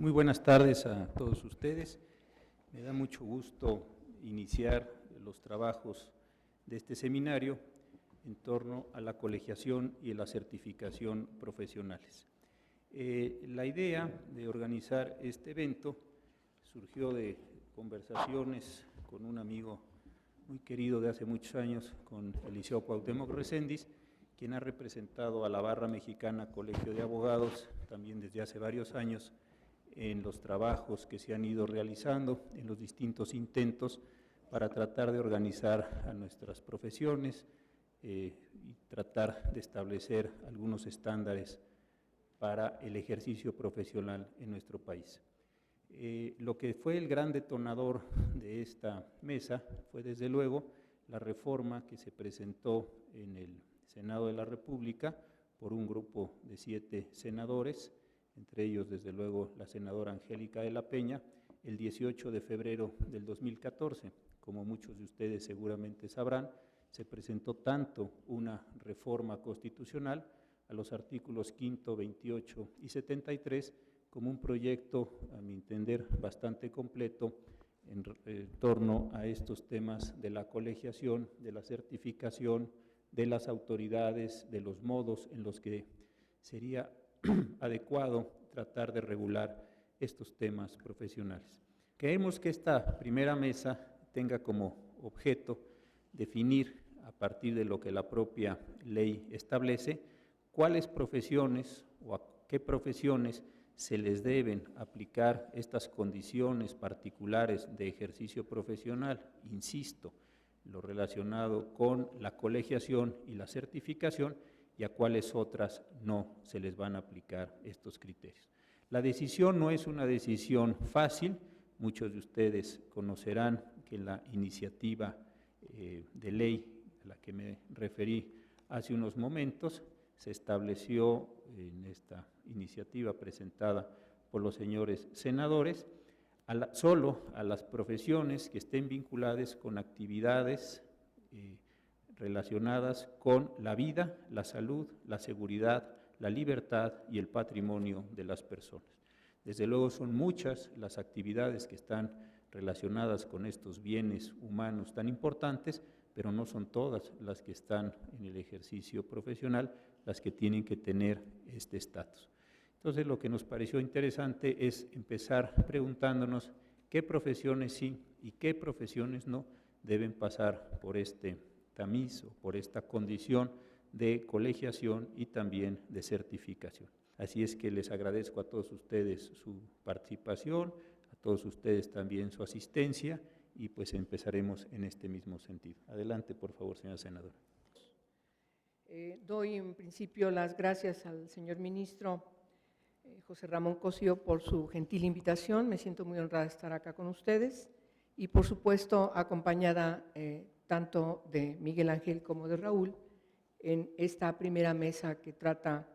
Muy buenas tardes a todos ustedes. Me da mucho gusto iniciar los trabajos de este seminario en torno a la colegiación y la certificación profesionales. La idea de organizar este evento surgió de conversaciones con un amigo muy querido de hace muchos años, con el licenciado Cuauhtémoc Reséndiz, quien ha representado a la Barra Mexicana Colegio de Abogados también desde hace varios años en los trabajos que se han ido realizando, en los distintos intentos para tratar de organizar a nuestras profesiones y tratar de establecer algunos estándares para el ejercicio profesional en nuestro país. Lo que fue el gran detonador de esta mesa fue desde luego la reforma que se presentó en el Senado de la República por un grupo de 7 senadores, entre ellos desde luego la senadora Angélica de la Peña, el 18 de febrero del 2014. Como muchos de ustedes seguramente sabrán, se presentó tanto una reforma constitucional a los artículos 5, 28 y 73, como un proyecto, a mi entender, bastante completo en torno a estos temas de la colegiación, de la certificación, de las autoridades, de los modos en los que sería adecuado tratar de regular estos temas profesionales. Creemos que esta primera mesa tenga como objeto definir, a partir de lo que la propia ley establece, cuáles profesiones o a qué profesiones se les deben aplicar estas condiciones particulares de ejercicio profesional, insisto, lo relacionado con la colegiación y la certificación, y a cuáles otras no se les van a aplicar estos criterios. La decisión no es una decisión fácil. Muchos de ustedes conocerán que la iniciativa de ley a la que me referí hace unos momentos se estableció en esta iniciativa presentada por los señores senadores solo a las profesiones que estén vinculadas con actividades relacionadas con la vida, la salud, la seguridad, la libertad y el patrimonio de las personas. Desde luego son muchas las actividades que están relacionadas con estos bienes humanos tan importantes, pero no son todas las que están en el ejercicio profesional las que tienen que tener este estatus. Entonces, lo que nos pareció interesante es empezar preguntándonos qué profesiones sí y qué profesiones no deben pasar por este tamiz o por esta condición de colegiación y también de certificación. Así es que les agradezco a todos ustedes su participación, a todos ustedes también su asistencia, y pues empezaremos en este mismo sentido. Adelante, por favor, señora senadora. Doy en principio las gracias al señor ministro José Ramón Cosío por su gentil invitación. Me siento muy honrada de estar acá con ustedes y, por supuesto, acompañada tanto de Miguel Ángel como de Raúl en esta primera mesa que trata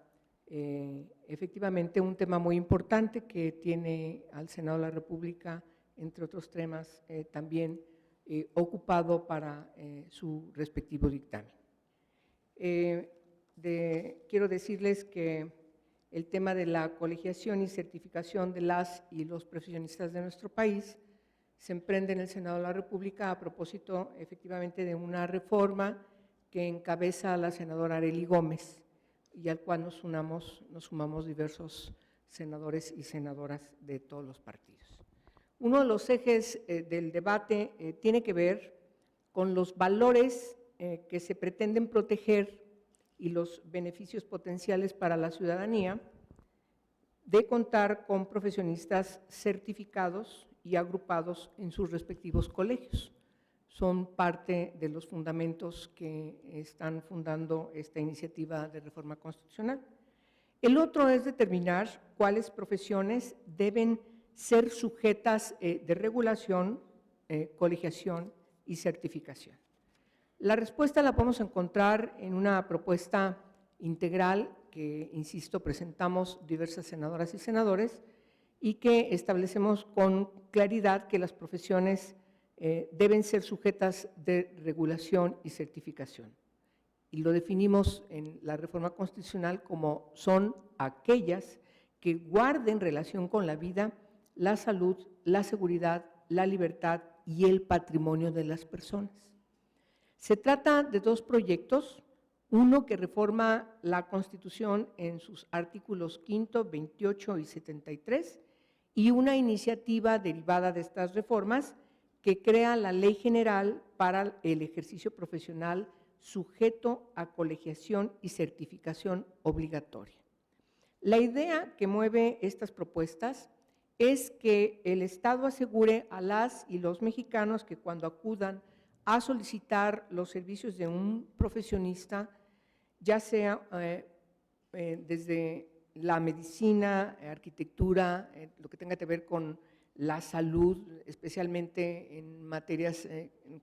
efectivamente un tema muy importante que tiene al Senado de la República, entre otros temas, también ocupado para su respectivo dictamen. Quiero decirles que el tema de la colegiación y certificación de las y los profesionistas de nuestro país se emprende en el Senado de la República a propósito efectivamente de una reforma que encabeza la senadora Arely Gómez y al cual nos sumamos diversos senadores y senadoras de todos los partidos. Uno de los ejes del debate tiene que ver con los valores que se pretenden proteger y los beneficios potenciales para la ciudadanía de contar con profesionistas certificados y agrupados en sus respectivos colegios. Son parte de los fundamentos que están fundando esta iniciativa de reforma constitucional. El otro es determinar cuáles profesiones deben ser sujetas de regulación, colegiación y certificación. La respuesta la podemos encontrar en una propuesta integral que, insisto, presentamos diversas senadoras y senadores y que establecemos con claridad que las profesiones deben ser sujetas de regulación y certificación. Y lo definimos en la reforma constitucional como son aquellas que guarden relación con la vida, la salud, la seguridad, la libertad y el patrimonio de las personas. Se trata de dos proyectos, uno que reforma la Constitución en sus artículos 5, 28 y 73, y una iniciativa derivada de estas reformas que crea la Ley General para el ejercicio profesional sujeto a colegiación y certificación obligatoria. La idea que mueve estas propuestas es que el Estado asegure a las y los mexicanos que cuando acudan a solicitar los servicios de un profesionista, ya sea desde la medicina, arquitectura, lo que tenga que ver con la salud, especialmente en materias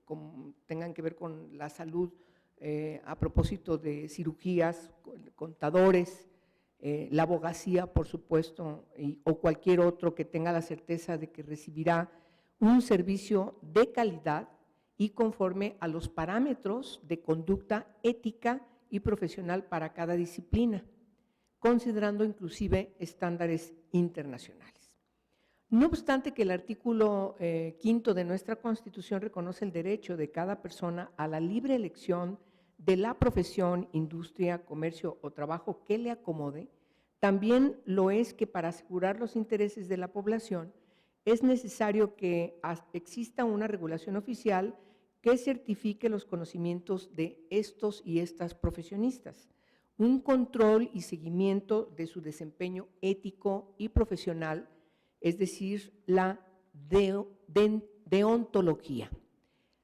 como tengan que ver con la salud a propósito de cirugías, contadores, la abogacía, por supuesto, o cualquier otro que tenga la certeza de que recibirá un servicio de calidad y conforme a los parámetros de conducta ética y profesional para cada disciplina, considerando inclusive estándares internacionales. No obstante que el artículo 5 de nuestra Constitución reconoce el derecho de cada persona a la libre elección de la profesión, industria, comercio o trabajo que le acomode, también lo es que para asegurar los intereses de la población es necesario que exista una regulación oficial que certifique los conocimientos de estos y estas profesionistas, un control y seguimiento de su desempeño ético y profesional, es decir, la deontología.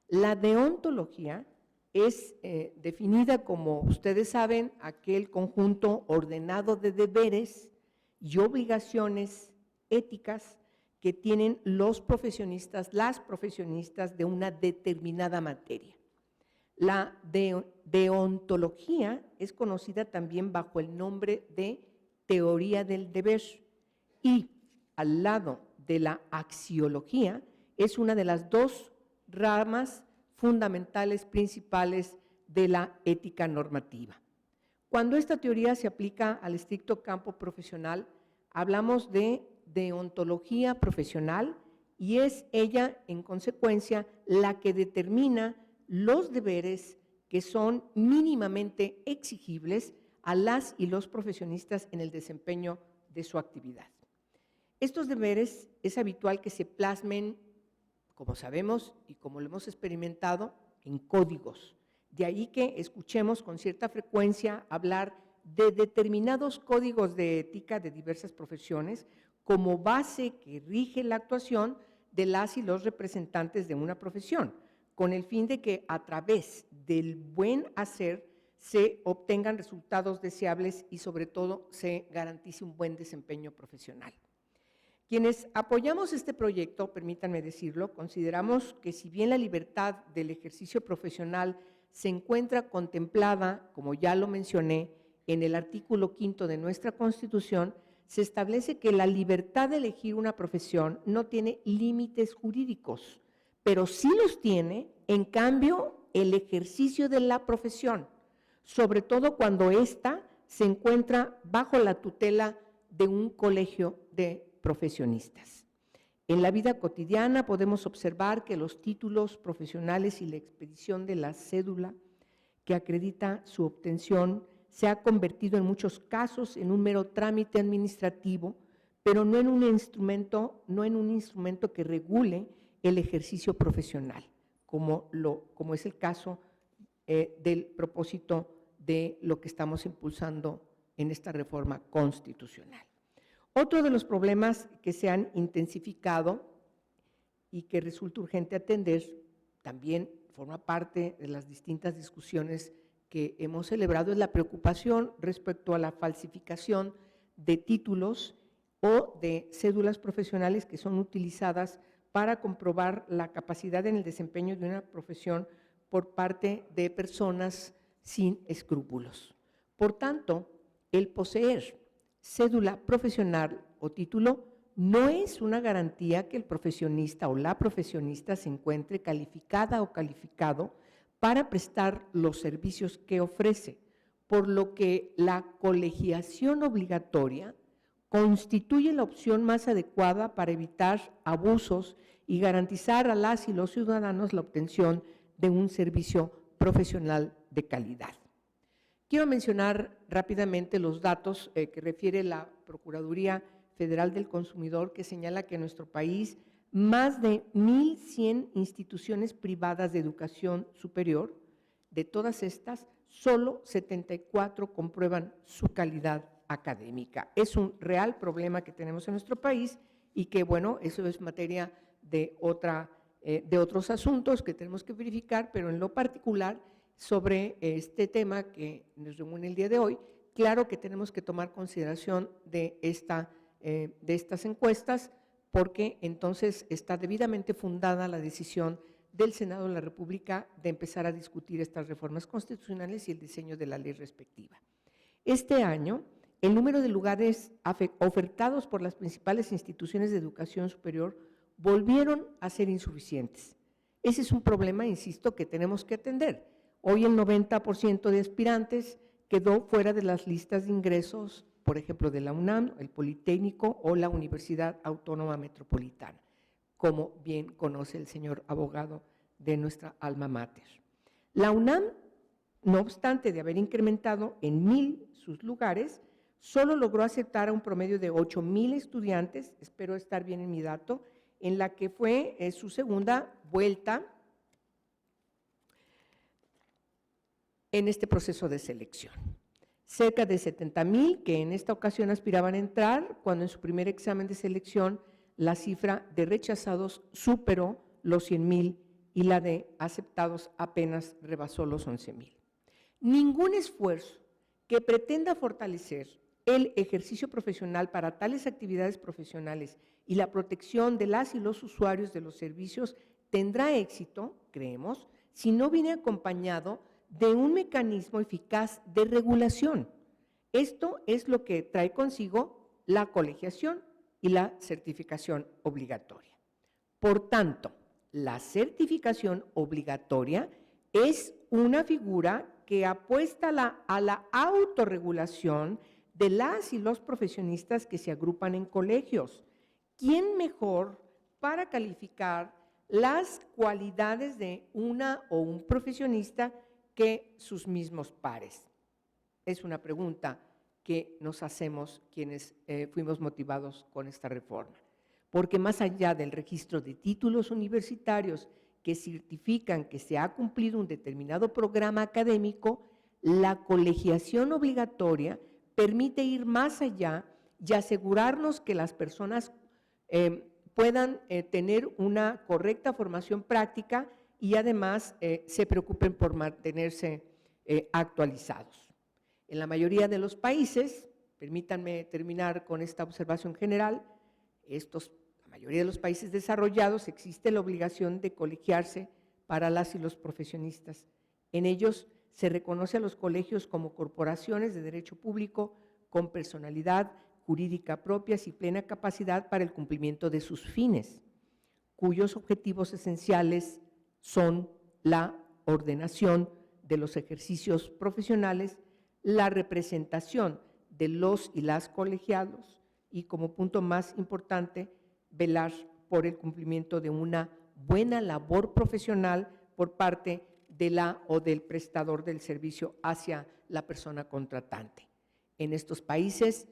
La deontología es definida como, ustedes saben, aquel conjunto ordenado de deberes y obligaciones éticas que tienen los profesionistas, las profesionistas de una determinada materia. La deontología es conocida también bajo el nombre de teoría del deber y al lado de la axiología es una de las dos ramas fundamentales principales de la ética normativa. Cuando esta teoría se aplica al estricto campo profesional, hablamos de deontología profesional y es ella, en consecuencia, la que determina los deberes que son mínimamente exigibles a las y los profesionistas en el desempeño de su actividad. Estos deberes es habitual que se plasmen, como sabemos y como lo hemos experimentado, en códigos. De ahí que escuchemos con cierta frecuencia hablar de determinados códigos de ética de diversas profesiones como base que rige la actuación de las y los representantes de una profesión, con el fin de que a través del buen hacer se obtengan resultados deseables y sobre todo se garantice un buen desempeño profesional. Quienes apoyamos este proyecto, permítanme decirlo, consideramos que si bien la libertad del ejercicio profesional se encuentra contemplada, como ya lo mencioné, en el artículo 5 de nuestra Constitución, se establece que la libertad de elegir una profesión no tiene límites jurídicos, pero sí los tiene, en cambio, el ejercicio de la profesión, sobre todo cuando ésta se encuentra bajo la tutela de un colegio de profesionistas. En la vida cotidiana podemos observar que los títulos profesionales y la expedición de la cédula que acredita su obtención se ha convertido en muchos casos en un mero trámite administrativo, pero no en un instrumento que regule el ejercicio profesional, como es el caso del propósito de lo que estamos impulsando en esta reforma constitucional. Otro de los problemas que se han intensificado y que resulta urgente atender, también forma parte de las distintas discusiones que hemos celebrado, es la preocupación respecto a la falsificación de títulos o de cédulas profesionales que son utilizadas para comprobar la capacidad en el desempeño de una profesión por parte de personas sin escrúpulos. Por tanto, el poseer cédula profesional o título no es una garantía que el profesionista o la profesionista se encuentre calificada o calificado para prestar los servicios que ofrece, por lo que la colegiación obligatoria constituye la opción más adecuada para evitar abusos y garantizar a las y los ciudadanos la obtención de un servicio profesional de calidad. Quiero mencionar rápidamente los datos que refiere la Procuraduría Federal del Consumidor, que señala que en nuestro país más de 1,100 instituciones privadas de educación superior. De todas estas, solo 74 comprueban su calidad académica. Es un real problema que tenemos en nuestro país y que, bueno, eso es materia de otros asuntos que tenemos que verificar, pero en lo particular sobre este tema que nos reúne el día de hoy, claro que tenemos que tomar consideración de estas encuestas, porque entonces está debidamente fundada la decisión del Senado de la República de empezar a discutir estas reformas constitucionales y el diseño de la ley respectiva. Este año, el número de lugares ofertados por las principales instituciones de educación superior volvieron a ser insuficientes. Ese es un problema, insisto, que tenemos que atender. Hoy el 90% de aspirantes quedó fuera de las listas de ingresos, por ejemplo, de la UNAM, el Politécnico o la Universidad Autónoma Metropolitana, como bien conoce el señor abogado de nuestra alma mater. La UNAM, no obstante de haber incrementado en 1,000 sus lugares, solo logró aceptar a un promedio de 8,000 estudiantes, espero estar bien en mi dato, en la que fue su segunda vuelta en este proceso de selección. Cerca de 70,000 que en esta ocasión aspiraban a entrar, cuando en su primer examen de selección la cifra de rechazados superó los 100,000 y la de aceptados apenas rebasó los 11,000. Ningún esfuerzo que pretenda fortalecer el ejercicio profesional para tales actividades profesionales y la protección de las y los usuarios de los servicios tendrá éxito, creemos, si no viene acompañado de un mecanismo eficaz de regulación. Esto es lo que trae consigo la colegiación y la certificación obligatoria. Por tanto, la certificación obligatoria es una figura que apuesta a la autorregulación de las y los profesionistas que se agrupan en colegios. ¿Quién mejor para calificar las cualidades de una o un profesionista que sus mismos pares? Es una pregunta que nos hacemos quienes fuimos motivados con esta reforma. Porque más allá del registro de títulos universitarios que certifican que se ha cumplido un determinado programa académico, la colegiación obligatoria permite ir más allá y asegurarnos que las personas puedan tener una correcta formación práctica y además se preocupen por mantenerse actualizados. En la mayoría de los países, permítanme terminar con esta observación general, la mayoría de los países desarrollados existe la obligación de colegiarse para las y los profesionistas. En ellos se reconoce a los colegios como corporaciones de derecho público con personalidad jurídica propias y plena capacidad para el cumplimiento de sus fines, cuyos objetivos esenciales son la ordenación de los ejercicios profesionales, la representación de los y las colegiados y, como punto más importante, velar por el cumplimiento de una buena labor profesional por parte de la o del prestador del servicio hacia la persona contratante. En estos países,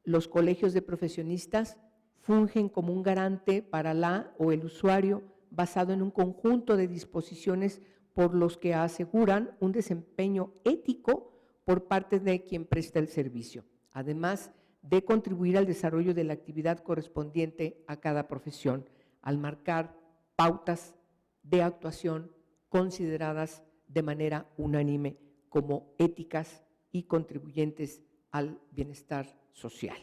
los colegios de profesionistas fungen como un garante para la o el usuario basado en un conjunto de disposiciones por los que aseguran un desempeño ético por parte de quien presta el servicio, además de contribuir al desarrollo de la actividad correspondiente a cada profesión, al marcar pautas de actuación consideradas de manera unánime como éticas y contribuyentes al bienestar social.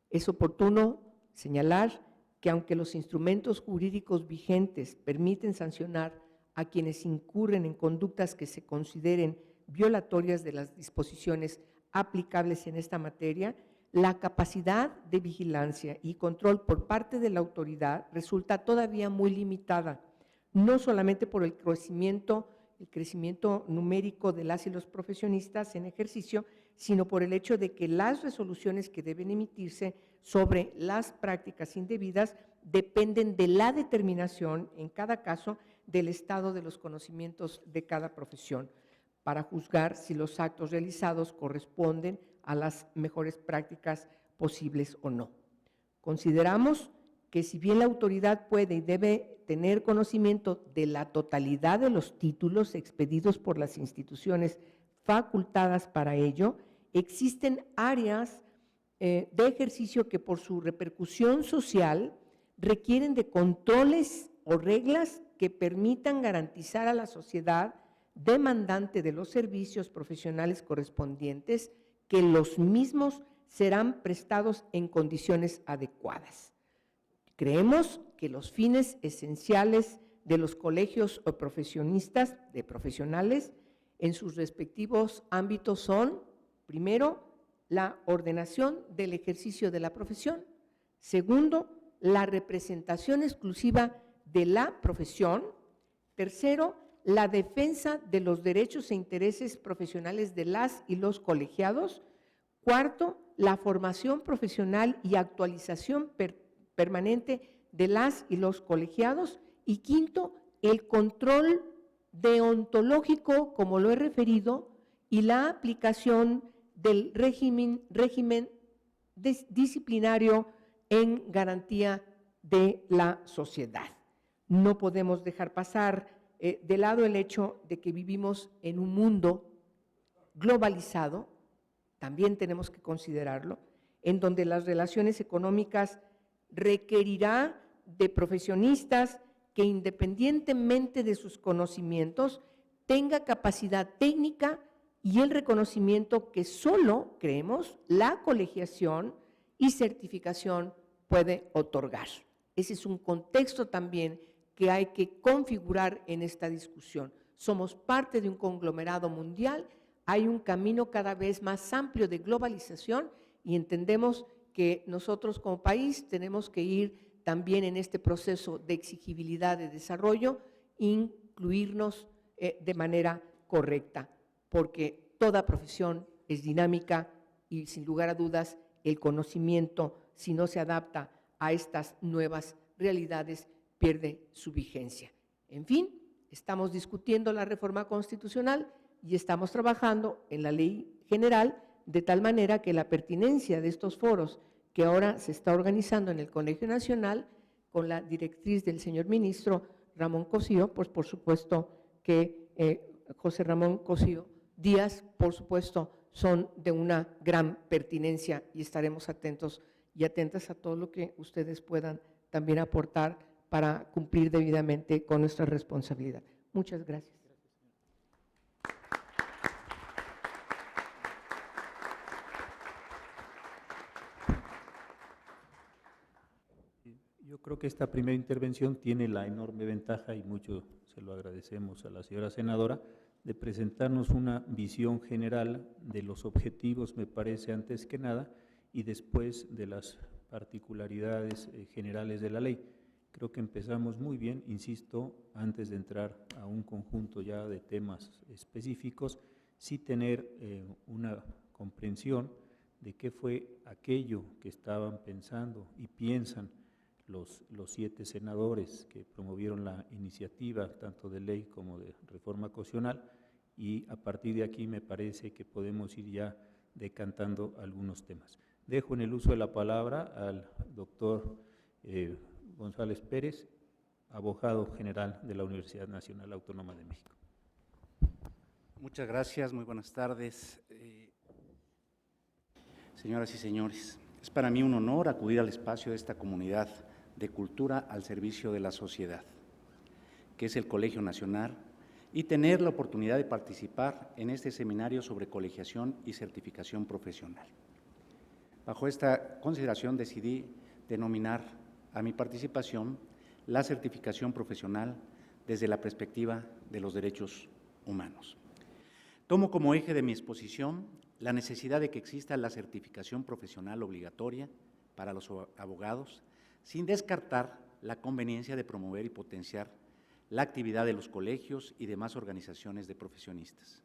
Es oportuno señalar que aunque los instrumentos jurídicos vigentes permiten sancionar a quienes incurren en conductas que se consideren violatorias de las disposiciones aplicables en esta materia, la capacidad de vigilancia y control por parte de la autoridad resulta todavía muy limitada, no solamente por el crecimiento numérico de las y los profesionistas en ejercicio, sino por el hecho de que las resoluciones que deben emitirse sobre las prácticas indebidas dependen de la determinación, en cada caso, del estado de los conocimientos de cada profesión, para juzgar si los actos realizados corresponden a las mejores prácticas posibles o no. Consideramos que si bien la autoridad puede y debe tener conocimiento de la totalidad de los títulos expedidos por las instituciones facultadas para ello, existen áreas de ejercicio que por su repercusión social requieren de controles o reglas que permitan garantizar a la sociedad demandante de los servicios profesionales correspondientes que los mismos serán prestados en condiciones adecuadas. Creemos que los fines esenciales de los colegios o profesionistas, de profesionales, en sus respectivos ámbitos son, primero, la ordenación del ejercicio de la profesión; segundo, la representación exclusiva de la profesión; tercero, la defensa de los derechos e intereses profesionales de las y los colegiados; cuarto, la formación profesional y actualización permanente de las y los colegiados; y quinto, el control deontológico, como lo he referido, y la aplicación del régimen disciplinario en garantía de la sociedad. No podemos dejar pasar de lado el hecho de que vivimos en un mundo globalizado, también tenemos que considerarlo, en donde las relaciones económicas requerirá de profesionistas que, independientemente de sus conocimientos, tenga capacidad técnica y el reconocimiento que solo, creemos, la colegiación y certificación puede otorgar. Ese es un contexto también que hay que configurar en esta discusión. Somos parte de un conglomerado mundial, hay un camino cada vez más amplio de globalización y entendemos que nosotros como país tenemos que ir también en este proceso de exigibilidad de desarrollo, incluirnos de manera correcta, porque toda profesión es dinámica y sin lugar a dudas el conocimiento, si no se adapta a estas nuevas realidades, pierde su vigencia. En fin, estamos discutiendo la reforma constitucional y estamos trabajando en la ley general de tal manera que la pertinencia de estos foros que ahora se está organizando en el Colegio Nacional con la directriz del señor ministro Ramón Cosío, pues por supuesto que José Ramón Cosío Díaz, por supuesto, son de una gran pertinencia y estaremos atentos y atentas a todo lo que ustedes puedan también aportar para cumplir debidamente con nuestra responsabilidad. Muchas gracias. Yo creo que esta primera intervención tiene la enorme ventaja, y mucho se lo agradecemos a la señora senadora, de presentarnos una visión general de los objetivos, me parece, antes que nada, y después de las particularidades generales de la ley. Creo que empezamos muy bien, insisto, antes de entrar a un conjunto ya de temas específicos, sí tener una comprensión de qué fue aquello que estaban pensando y piensan los 7 senadores que promovieron la iniciativa, tanto de ley como de reforma constitucional, y a partir de aquí me parece que podemos ir ya decantando algunos temas. Dejo en el uso de la palabra al doctor González Pérez, abogado general de la Universidad Nacional Autónoma de México. Muchas gracias, muy buenas tardes. Señoras y señores, es para mí un honor acudir al espacio de esta comunidad de cultura al servicio de la sociedad, que es el Colegio Nacional, y tener la oportunidad de participar en este seminario sobre colegiación y certificación profesional. Bajo esta consideración decidí denominar a mi participación la certificación profesional desde la perspectiva de los derechos humanos. Tomo como eje de mi exposición la necesidad de que exista la certificación profesional obligatoria para los abogados, sin descartar la conveniencia de promover y potenciar la actividad de los colegios y demás organizaciones de profesionistas.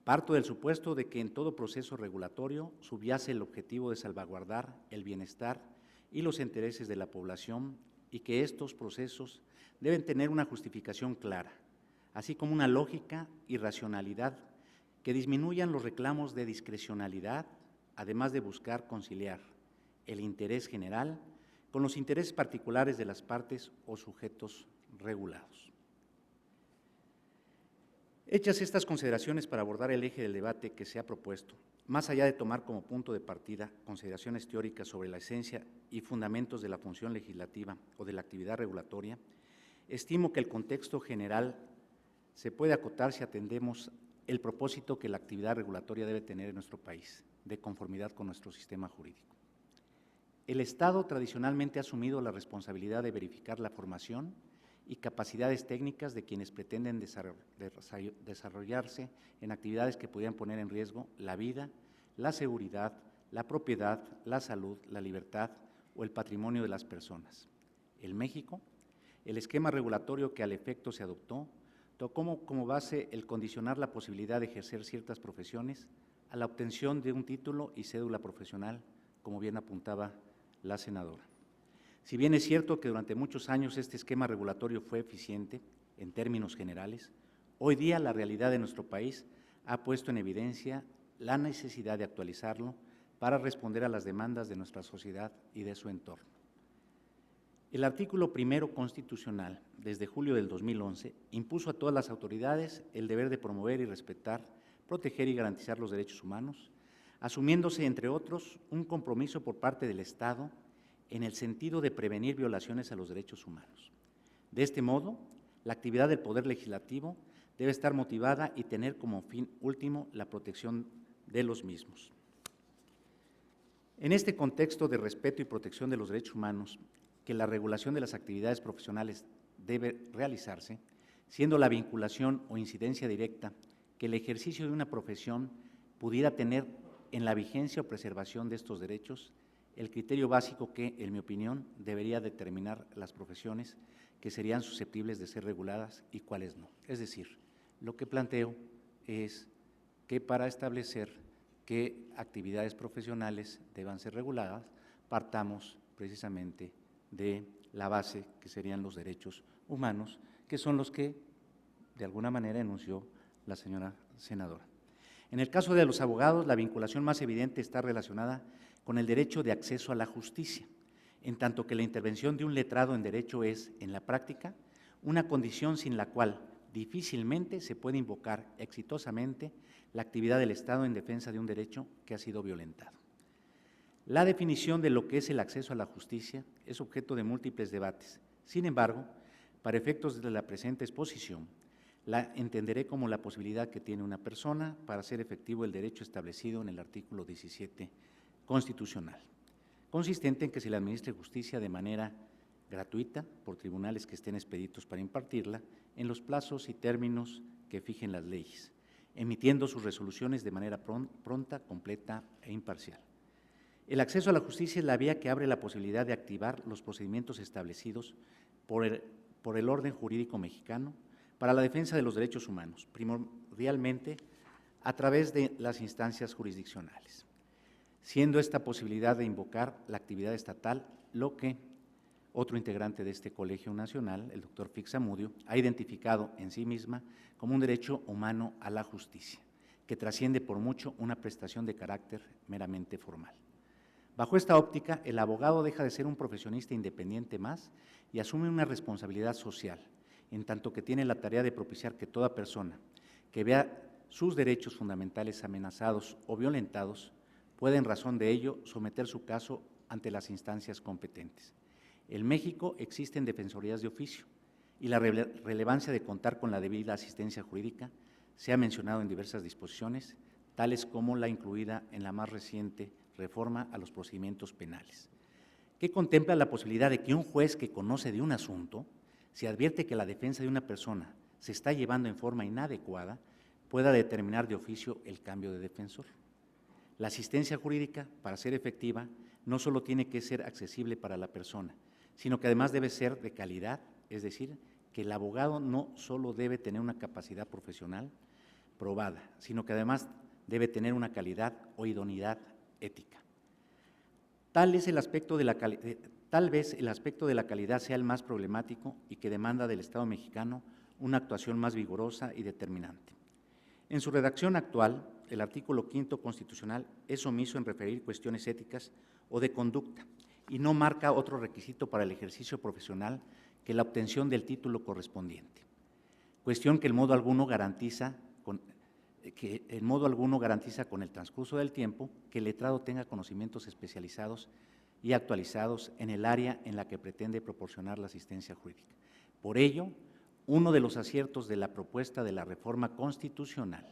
Parto del supuesto de que en todo proceso regulatorio subyace el objetivo de salvaguardar el bienestar y los intereses de la población y que estos procesos deben tener una justificación clara, así como una lógica y racionalidad que disminuyan los reclamos de discrecionalidad, además de buscar conciliar el interés general con los intereses particulares de las partes o sujetos regulados. Hechas estas consideraciones para abordar el eje del debate que se ha propuesto, más allá de tomar como punto de partida consideraciones teóricas sobre la esencia y fundamentos de la función legislativa o de la actividad regulatoria, estimo que el contexto general se puede acotar si atendemos el propósito que la actividad regulatoria debe tener en nuestro país, de conformidad con nuestro sistema jurídico. El Estado tradicionalmente ha asumido la responsabilidad de verificar la formación y capacidades técnicas de quienes pretenden desarrollarse en actividades que pudieran poner en riesgo la vida, la seguridad, la propiedad, la salud, la libertad o el patrimonio de las personas. En México, el esquema regulatorio que al efecto se adoptó tomó como base el condicionar la posibilidad de ejercer ciertas profesiones a la obtención de un título y cédula profesional, como bien apuntaba la senadora. Si bien es cierto que durante muchos años este esquema regulatorio fue eficiente en términos generales, hoy día la realidad de nuestro país ha puesto en evidencia la necesidad de actualizarlo para responder a las demandas de nuestra sociedad y de su entorno. El artículo 1 constitucional, desde julio del 2011, impuso a todas las autoridades el deber de promover y respetar, proteger y garantizar los derechos humanos, asumiéndose, entre otros, un compromiso por parte del Estado en el sentido de prevenir violaciones a los derechos humanos. De este modo, la actividad del Poder Legislativo debe estar motivada y tener como fin último la protección de los mismos. En este contexto de respeto y protección de los derechos humanos, que la regulación de las actividades profesionales debe realizarse, siendo la vinculación o incidencia directa que el ejercicio de una profesión pudiera tener en la vigencia o preservación de estos derechos, el criterio básico que, en mi opinión, debería determinar las profesiones que serían susceptibles de ser reguladas y cuáles no. Es decir, lo que planteo es que para establecer qué actividades profesionales deban ser reguladas, partamos precisamente de la base que serían los derechos humanos, que son los que de alguna manera enunció la señora senadora. En el caso de los abogados, la vinculación más evidente está relacionada con el derecho de acceso a la justicia, en tanto que la intervención de un letrado en derecho es, en la práctica, una condición sin la cual difícilmente se puede invocar exitosamente la actividad del Estado en defensa de un derecho que ha sido violentado. La definición de lo que es el acceso a la justicia es objeto de múltiples debates. Sin embargo, para efectos de la presente exposición, la entenderé como la posibilidad que tiene una persona para hacer efectivo el derecho establecido en el artículo 17 constitucional, consistente en que se le administre justicia de manera gratuita por tribunales que estén expeditos para impartirla en los plazos y términos que fijen las leyes, emitiendo sus resoluciones de manera pronta, completa e imparcial. El acceso a la justicia es la vía que abre la posibilidad de activar los procedimientos establecidos por el orden jurídico mexicano para la defensa de los derechos humanos, primordialmente a través de las instancias jurisdiccionales, siendo esta posibilidad de invocar la actividad estatal lo que otro integrante de este Colegio Nacional, el doctor Fixamudio, ha identificado en sí misma como un derecho humano a la justicia, que trasciende por mucho una prestación de carácter meramente formal. Bajo esta óptica, el abogado deja de ser un profesionista independiente más y asume una responsabilidad social, en tanto que tiene la tarea de propiciar que toda persona que vea sus derechos fundamentales amenazados o violentados pueda, en razón de ello, someter su caso ante las instancias competentes. En México existen defensorías de oficio y la relevancia de contar con la debida asistencia jurídica se ha mencionado en diversas disposiciones, tales como la incluida en la más reciente reforma a los procedimientos penales, que contempla la posibilidad de que un juez que conoce de un asunto, si advierte que la defensa de una persona se está llevando en forma inadecuada, pueda determinar de oficio el cambio de defensor. La asistencia jurídica, para ser efectiva, no solo tiene que ser accesible para la persona, sino que además debe ser de calidad, es decir, que el abogado no solo debe tener una capacidad profesional probada, sino que además debe tener una calidad o idoneidad ética. Tal vez el aspecto de la calidad sea el más problemático y que demanda del Estado mexicano una actuación más vigorosa y determinante. En su redacción actual, el artículo 5º constitucional es omiso en referir cuestiones éticas o de conducta y no marca otro requisito para el ejercicio profesional que la obtención del título correspondiente, cuestión que en modo alguno garantiza con el transcurso del tiempo que el letrado tenga conocimientos especializados y actualizados en el área en la que pretende proporcionar la asistencia jurídica. Por ello, uno de los aciertos de la propuesta de la reforma constitucional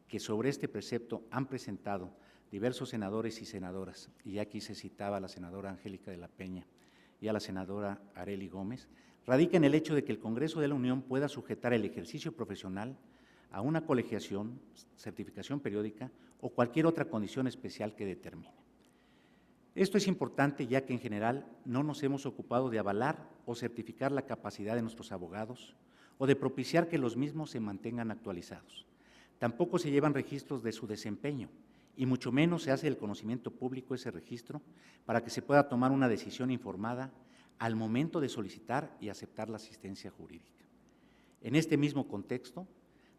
que sobre este precepto han presentado diversos senadores y senadoras, y aquí se citaba a la senadora Angélica de la Peña y a la senadora Arely Gómez, radica en el hecho de que el Congreso de la Unión pueda sujetar el ejercicio profesional a una colegiación, certificación periódica o cualquier otra condición especial que determine. Esto es importante ya que en general no nos hemos ocupado de avalar o certificar la capacidad de nuestros abogados o de propiciar que los mismos se mantengan actualizados. Tampoco se llevan registros de su desempeño y mucho menos se hace del conocimiento público ese registro para que se pueda tomar una decisión informada al momento de solicitar y aceptar la asistencia jurídica. En este mismo contexto,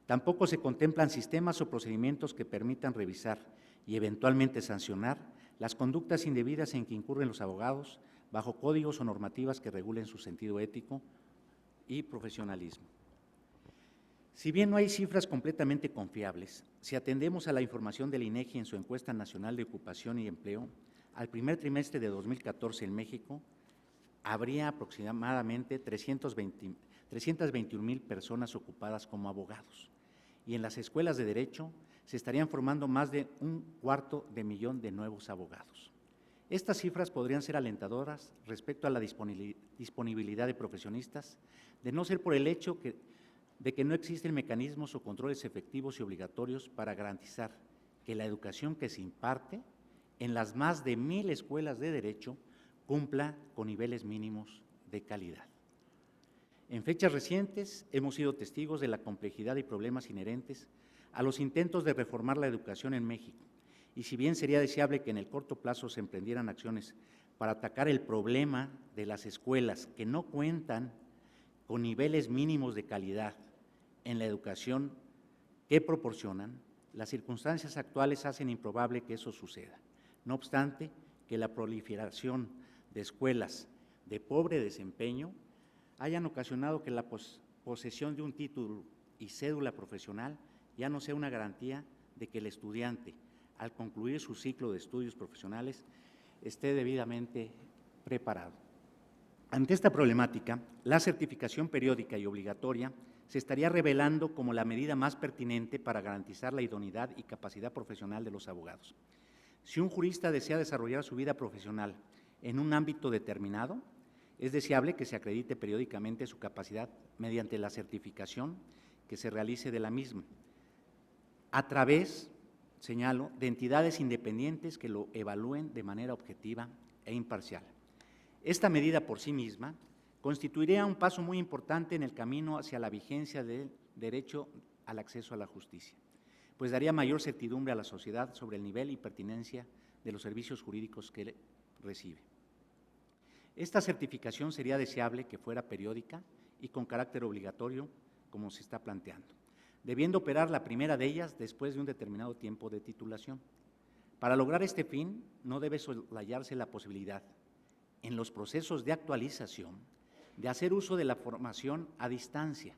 tampoco se contemplan sistemas o procedimientos que permitan revisar y eventualmente sancionar las conductas indebidas en que incurren los abogados bajo códigos o normativas que regulen su sentido ético y profesionalismo. Si bien no hay cifras completamente confiables, si atendemos a la información del INEGI en su encuesta nacional de ocupación y empleo, al primer trimestre de 2014 en México habría aproximadamente 321,000 personas ocupadas como abogados y en las escuelas de Derecho se estarían formando más de 250,000 de nuevos abogados. Estas cifras podrían ser alentadoras respecto a la disponibilidad de profesionistas, de no ser por el hecho de que no existen mecanismos o controles efectivos y obligatorios para garantizar que la educación que se imparte en las más de 1,000 escuelas de Derecho cumpla con niveles mínimos de calidad. En fechas recientes hemos sido testigos de la complejidad y problemas inherentes a los intentos de reformar la educación en México, y si bien sería deseable que en el corto plazo se emprendieran acciones para atacar el problema de las escuelas que no cuentan con niveles mínimos de calidad en la educación que proporcionan, las circunstancias actuales hacen improbable que eso suceda. No obstante, que la proliferación de escuelas de pobre desempeño hayan ocasionado que la posesión de un título y cédula profesional ya no sea una garantía de que el estudiante, al concluir su ciclo de estudios profesionales, esté debidamente preparado. Ante esta problemática, la certificación periódica y obligatoria se estaría revelando como la medida más pertinente para garantizar la idoneidad y capacidad profesional de los abogados. Si un jurista desea desarrollar su vida profesional en un ámbito determinado, es deseable que se acredite periódicamente su capacidad mediante la certificación que se realice de la misma, a través, señalo, de entidades independientes que lo evalúen de manera objetiva e imparcial. Esta medida por sí misma constituiría un paso muy importante en el camino hacia la vigencia del derecho al acceso a la justicia, pues daría mayor certidumbre a la sociedad sobre el nivel y pertinencia de los servicios jurídicos que recibe. Esta certificación sería deseable que fuera periódica y con carácter obligatorio, como se está planteando, debiendo operar la primera de ellas después de un determinado tiempo de titulación. Para lograr este fin, no debe soslayarse la posibilidad, en los procesos de actualización, de hacer uso de la formación a distancia,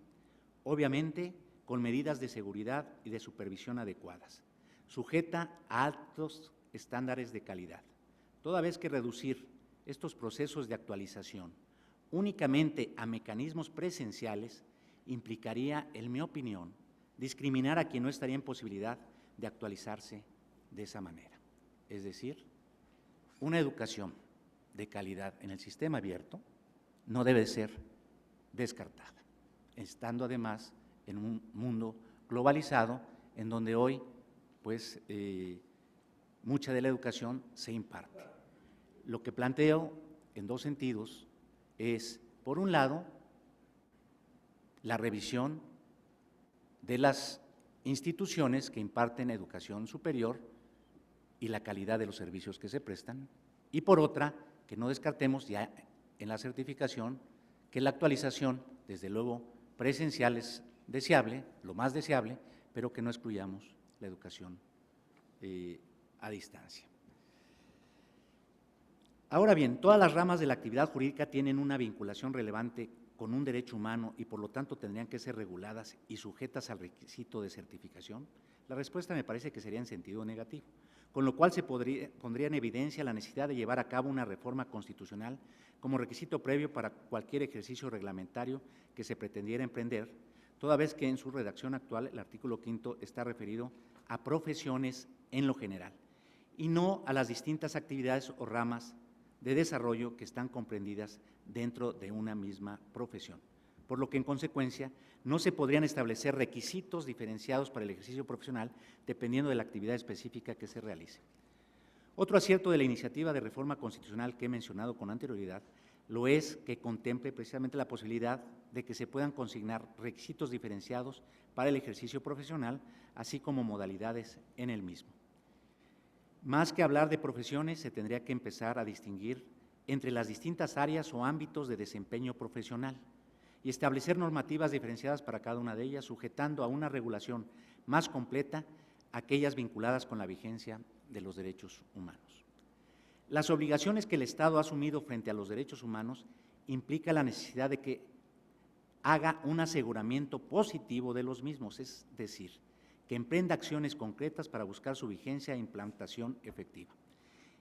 obviamente con medidas de seguridad y de supervisión adecuadas, sujeta a altos estándares de calidad, toda vez que reducir estos procesos de actualización únicamente a mecanismos presenciales implicaría, en mi opinión, discriminar a quien no estaría en posibilidad de actualizarse de esa manera. Es decir, una educación de calidad en el sistema abierto no debe ser descartada, estando además en un mundo globalizado en donde hoy pues, mucha de la educación se imparte. Lo que planteo en dos sentidos es, por un lado, la revisión de las instituciones que imparten educación superior y la calidad de los servicios que se prestan, y por otra, que no descartemos ya en la certificación que la actualización, desde luego presencial es deseable, lo más deseable, pero que no excluyamos la educación a distancia. Ahora bien, todas las ramas de la actividad jurídica tienen una vinculación relevante con un derecho humano y por lo tanto tendrían que ser reguladas y sujetas al requisito de certificación. La respuesta me parece que sería en sentido negativo, con lo cual se pondría en evidencia la necesidad de llevar a cabo una reforma constitucional como requisito previo para cualquier ejercicio reglamentario que se pretendiera emprender, toda vez que en su redacción actual el artículo 5º está referido a profesiones en lo general y no a las distintas actividades o ramas de desarrollo que están comprendidas dentro de una misma profesión, por lo que en consecuencia no se podrían establecer requisitos diferenciados para el ejercicio profesional dependiendo de la actividad específica que se realice. Otro acierto de la iniciativa de reforma constitucional que he mencionado con anterioridad lo es que contemple precisamente la posibilidad de que se puedan consignar requisitos diferenciados para el ejercicio profesional, así como modalidades en el mismo. Más que hablar de profesiones, se tendría que empezar a distinguir entre las distintas áreas o ámbitos de desempeño profesional y establecer normativas diferenciadas para cada una de ellas, sujetando a una regulación más completa aquellas vinculadas con la vigencia de los derechos humanos. Las obligaciones que el Estado ha asumido frente a los derechos humanos implica la necesidad de que haga un aseguramiento positivo de los mismos, es decir, que emprenda acciones concretas para buscar su vigencia e implantación efectiva.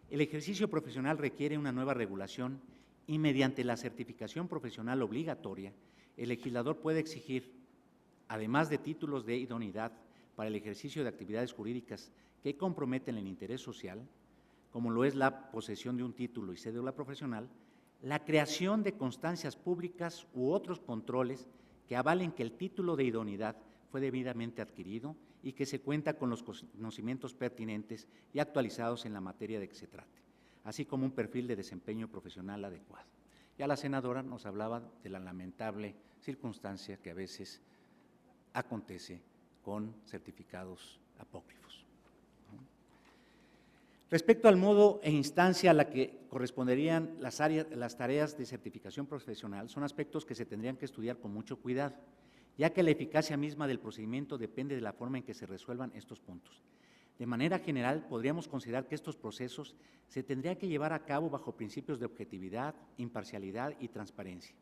El ejercicio profesional requiere una nueva regulación y mediante la certificación profesional obligatoria, el legislador puede exigir, además de títulos de idoneidad para el ejercicio de actividades jurídicas que comprometen el interés social, como lo es la posesión de un título y cédula profesional, la creación de constancias públicas u otros controles que avalen que el título de idoneidad fue debidamente adquirido y que se cuenta con los conocimientos pertinentes y actualizados en la materia de que se trate, así como un perfil de desempeño profesional adecuado. Ya la senadora nos hablaba de la lamentable circunstancia que a veces acontece con certificados apócrifos. Respecto al modo e instancia a la que corresponderían las tareas de certificación profesional, son aspectos que se tendrían que estudiar con mucho cuidado, ya que la eficacia misma del procedimiento depende de la forma en que se resuelvan estos puntos. De manera general, podríamos considerar que estos procesos se tendrían que llevar a cabo bajo principios de objetividad, imparcialidad y transparencia,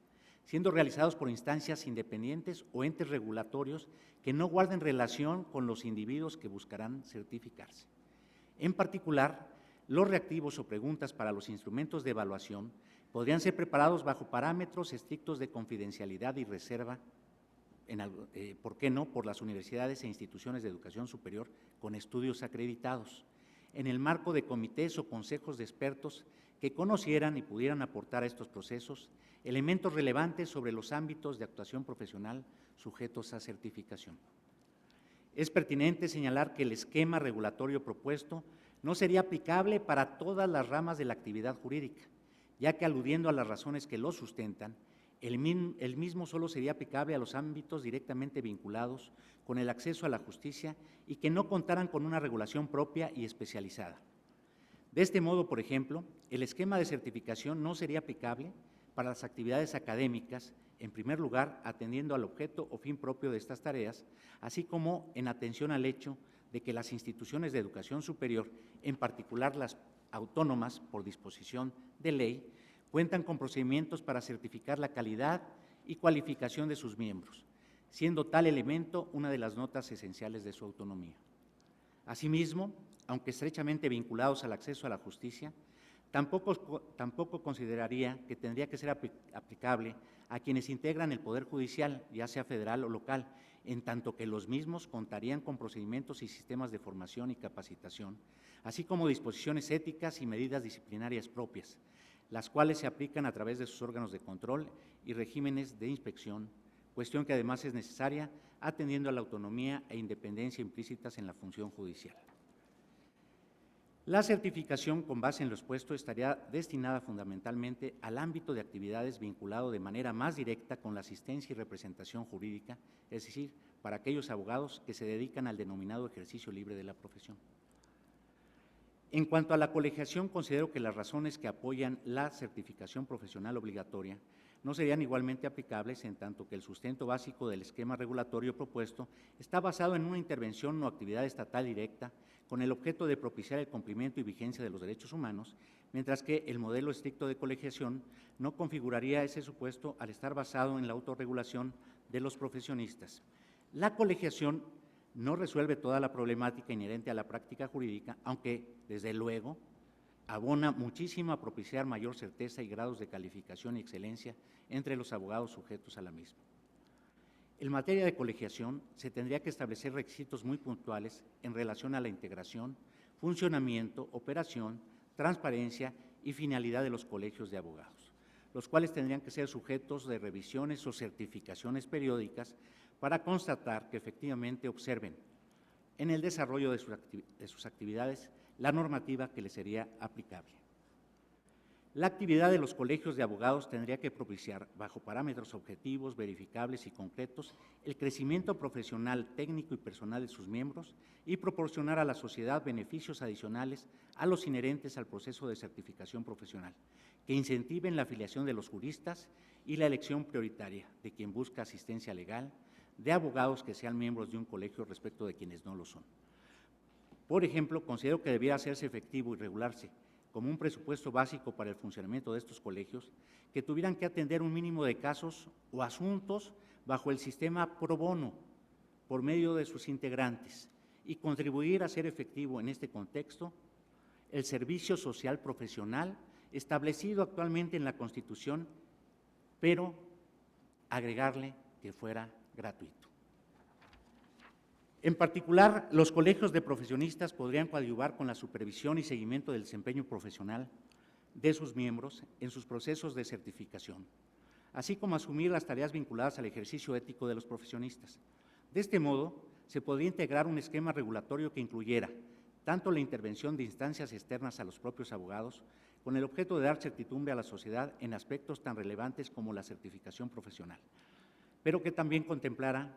siendo realizados por instancias independientes o entes regulatorios que no guarden relación con los individuos que buscarán certificarse. En particular, los reactivos o preguntas para los instrumentos de evaluación podrían ser preparados bajo parámetros estrictos de confidencialidad y reserva, ¿por qué no?, por las universidades e instituciones de educación superior con estudios acreditados, en el marco de comités o consejos de expertos que conocieran y pudieran aportar a estos procesos elementos relevantes sobre los ámbitos de actuación profesional sujetos a certificación. Es pertinente señalar que el esquema regulatorio propuesto no sería aplicable para todas las ramas de la actividad jurídica, ya que aludiendo a las razones que lo sustentan, el mismo solo sería aplicable a los ámbitos directamente vinculados con el acceso a la justicia y que no contaran con una regulación propia y especializada. De este modo, por ejemplo, el esquema de certificación no sería aplicable para las actividades académicas, en primer lugar, atendiendo al objeto o fin propio de estas tareas, así como en atención al hecho de que las instituciones de educación superior, en particular las autónomas por disposición de ley, cuentan con procedimientos para certificar la calidad y cualificación de sus miembros, siendo tal elemento una de las notas esenciales de su autonomía. Asimismo, aunque estrechamente vinculados al acceso a la justicia, tampoco consideraría que tendría que ser aplicable a quienes integran el Poder Judicial, ya sea federal o local, en tanto que los mismos contarían con procedimientos y sistemas de formación y capacitación, así como disposiciones éticas y medidas disciplinarias propias, las cuales se aplican a través de sus órganos de control y regímenes de inspección, cuestión que además es necesaria atendiendo a la autonomía e independencia implícitas en la función judicial. La certificación con base en lo expuesto estaría destinada fundamentalmente al ámbito de actividades vinculado de manera más directa con la asistencia y representación jurídica, es decir, para aquellos abogados que se dedican al denominado ejercicio libre de la profesión. En cuanto a la colegiación, considero que las razones que apoyan la certificación profesional obligatoria no serían igualmente aplicables en tanto que el sustento básico del esquema regulatorio propuesto está basado en una intervención o actividad estatal directa con el objeto de propiciar el cumplimiento y vigencia de los derechos humanos, mientras que el modelo estricto de colegiación no configuraría ese supuesto al estar basado en la autorregulación de los profesionistas. La colegiación no resuelve toda la problemática inherente a la práctica jurídica, aunque, desde luego, abona muchísimo a propiciar mayor certeza y grados de calificación y excelencia entre los abogados sujetos a la misma. En materia de colegiación, se tendría que establecer requisitos muy puntuales en relación a la integración, funcionamiento, operación, transparencia y finalidad de los colegios de abogados, los cuales tendrían que ser sujetos de revisiones o certificaciones periódicas para constatar que efectivamente observen en el desarrollo de sus actividades la normativa que les sería aplicable. La actividad de los colegios de abogados tendría que propiciar, bajo parámetros objetivos, verificables y concretos, el crecimiento profesional, técnico y personal de sus miembros y proporcionar a la sociedad beneficios adicionales a los inherentes al proceso de certificación profesional, que incentiven la afiliación de los juristas y la elección prioritaria de quien busca asistencia legal, de abogados que sean miembros de un colegio respecto de quienes no lo son. Por ejemplo, considero que debiera hacerse efectivo y regularse como un presupuesto básico para el funcionamiento de estos colegios, que tuvieran que atender un mínimo de casos o asuntos bajo el sistema pro bono por medio de sus integrantes y contribuir a hacer efectivo en este contexto el servicio social profesional establecido actualmente en la Constitución, pero agregarle que fuera gratuito. En particular, los colegios de profesionistas podrían coadyuvar con la supervisión y seguimiento del desempeño profesional de sus miembros en sus procesos de certificación, así como asumir las tareas vinculadas al ejercicio ético de los profesionistas. De este modo, se podría integrar un esquema regulatorio que incluyera tanto la intervención de instancias externas a los propios abogados, con el objeto de dar certidumbre a la sociedad en aspectos tan relevantes como la certificación profesional, pero que también contemplara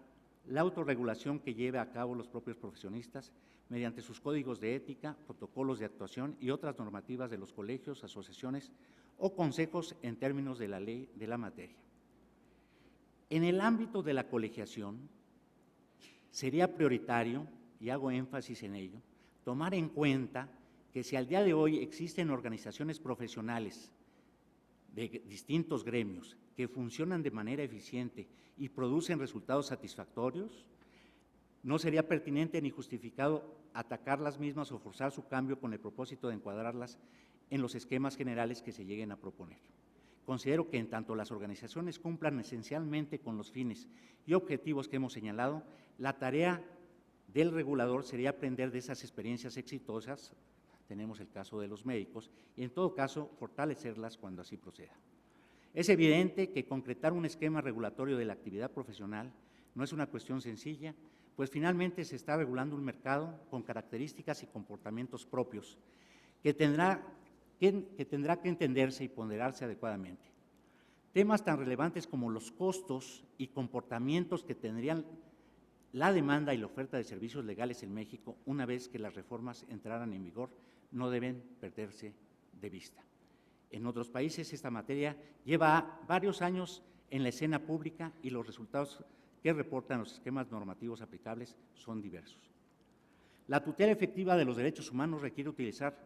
la autorregulación que lleve a cabo los propios profesionistas mediante sus códigos de ética, protocolos de actuación y otras normativas de los colegios, asociaciones o consejos en términos de la ley de la materia. En el ámbito de la colegiación, sería prioritario, y hago énfasis en ello, tomar en cuenta que si al día de hoy existen organizaciones profesionales de distintos gremios que funcionan de manera eficiente y producen resultados satisfactorios, no sería pertinente ni justificado atacar las mismas o forzar su cambio con el propósito de encuadrarlas en los esquemas generales que se lleguen a proponer. Considero que en tanto las organizaciones cumplan esencialmente con los fines y objetivos que hemos señalado, la tarea del regulador sería aprender de esas experiencias exitosas, tenemos el caso de los médicos, y en todo caso fortalecerlas cuando así proceda. Es evidente que concretar un esquema regulatorio de la actividad profesional no es una cuestión sencilla, pues finalmente se está regulando un mercado con características y comportamientos propios que tendrá que entenderse y ponderarse adecuadamente. Temas tan relevantes como los costos y comportamientos que tendrían la demanda y la oferta de servicios legales en México una vez que las reformas entraran en vigor no deben perderse de vista. En otros países esta materia lleva varios años en la escena pública y los resultados que reportan los esquemas normativos aplicables son diversos. La tutela efectiva de los derechos humanos requiere utilizar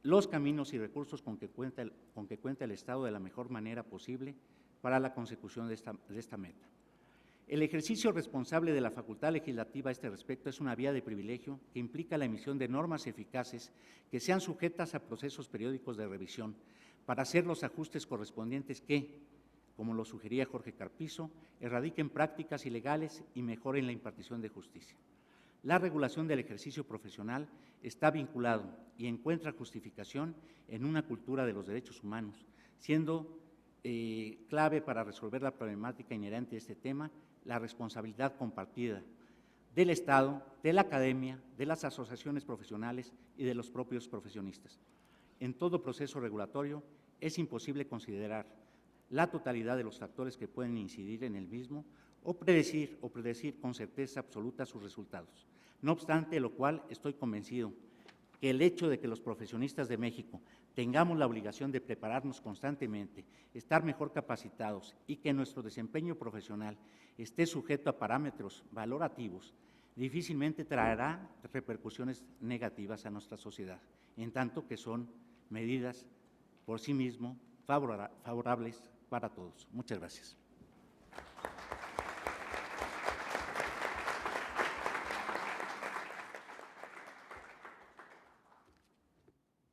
los caminos y recursos con que cuenta el Estado de la mejor manera posible para la consecución de esta meta. El ejercicio responsable de la facultad legislativa a este respecto es una vía de privilegio que implica la emisión de normas eficaces que sean sujetas a procesos periódicos de revisión para hacer los ajustes correspondientes que, como lo sugería Jorge Carpizo, erradiquen prácticas ilegales y mejoren la impartición de justicia. La regulación del ejercicio profesional está vinculado y encuentra justificación en una cultura de los derechos humanos, siendo clave para resolver la problemática inherente a este tema la responsabilidad compartida del Estado, de la academia, de las asociaciones profesionales y de los propios profesionistas. En todo proceso regulatorio es imposible considerar la totalidad de los factores que pueden incidir en el mismo o predecir con certeza absoluta sus resultados. No obstante lo cual, estoy convencido que el hecho de que los profesionistas de México tengamos la obligación de prepararnos constantemente, estar mejor capacitados y que nuestro desempeño profesional esté sujeto a parámetros valorativos, difícilmente traerá repercusiones negativas a nuestra sociedad, en tanto que son medidas por sí mismo favorables para todos. Muchas gracias.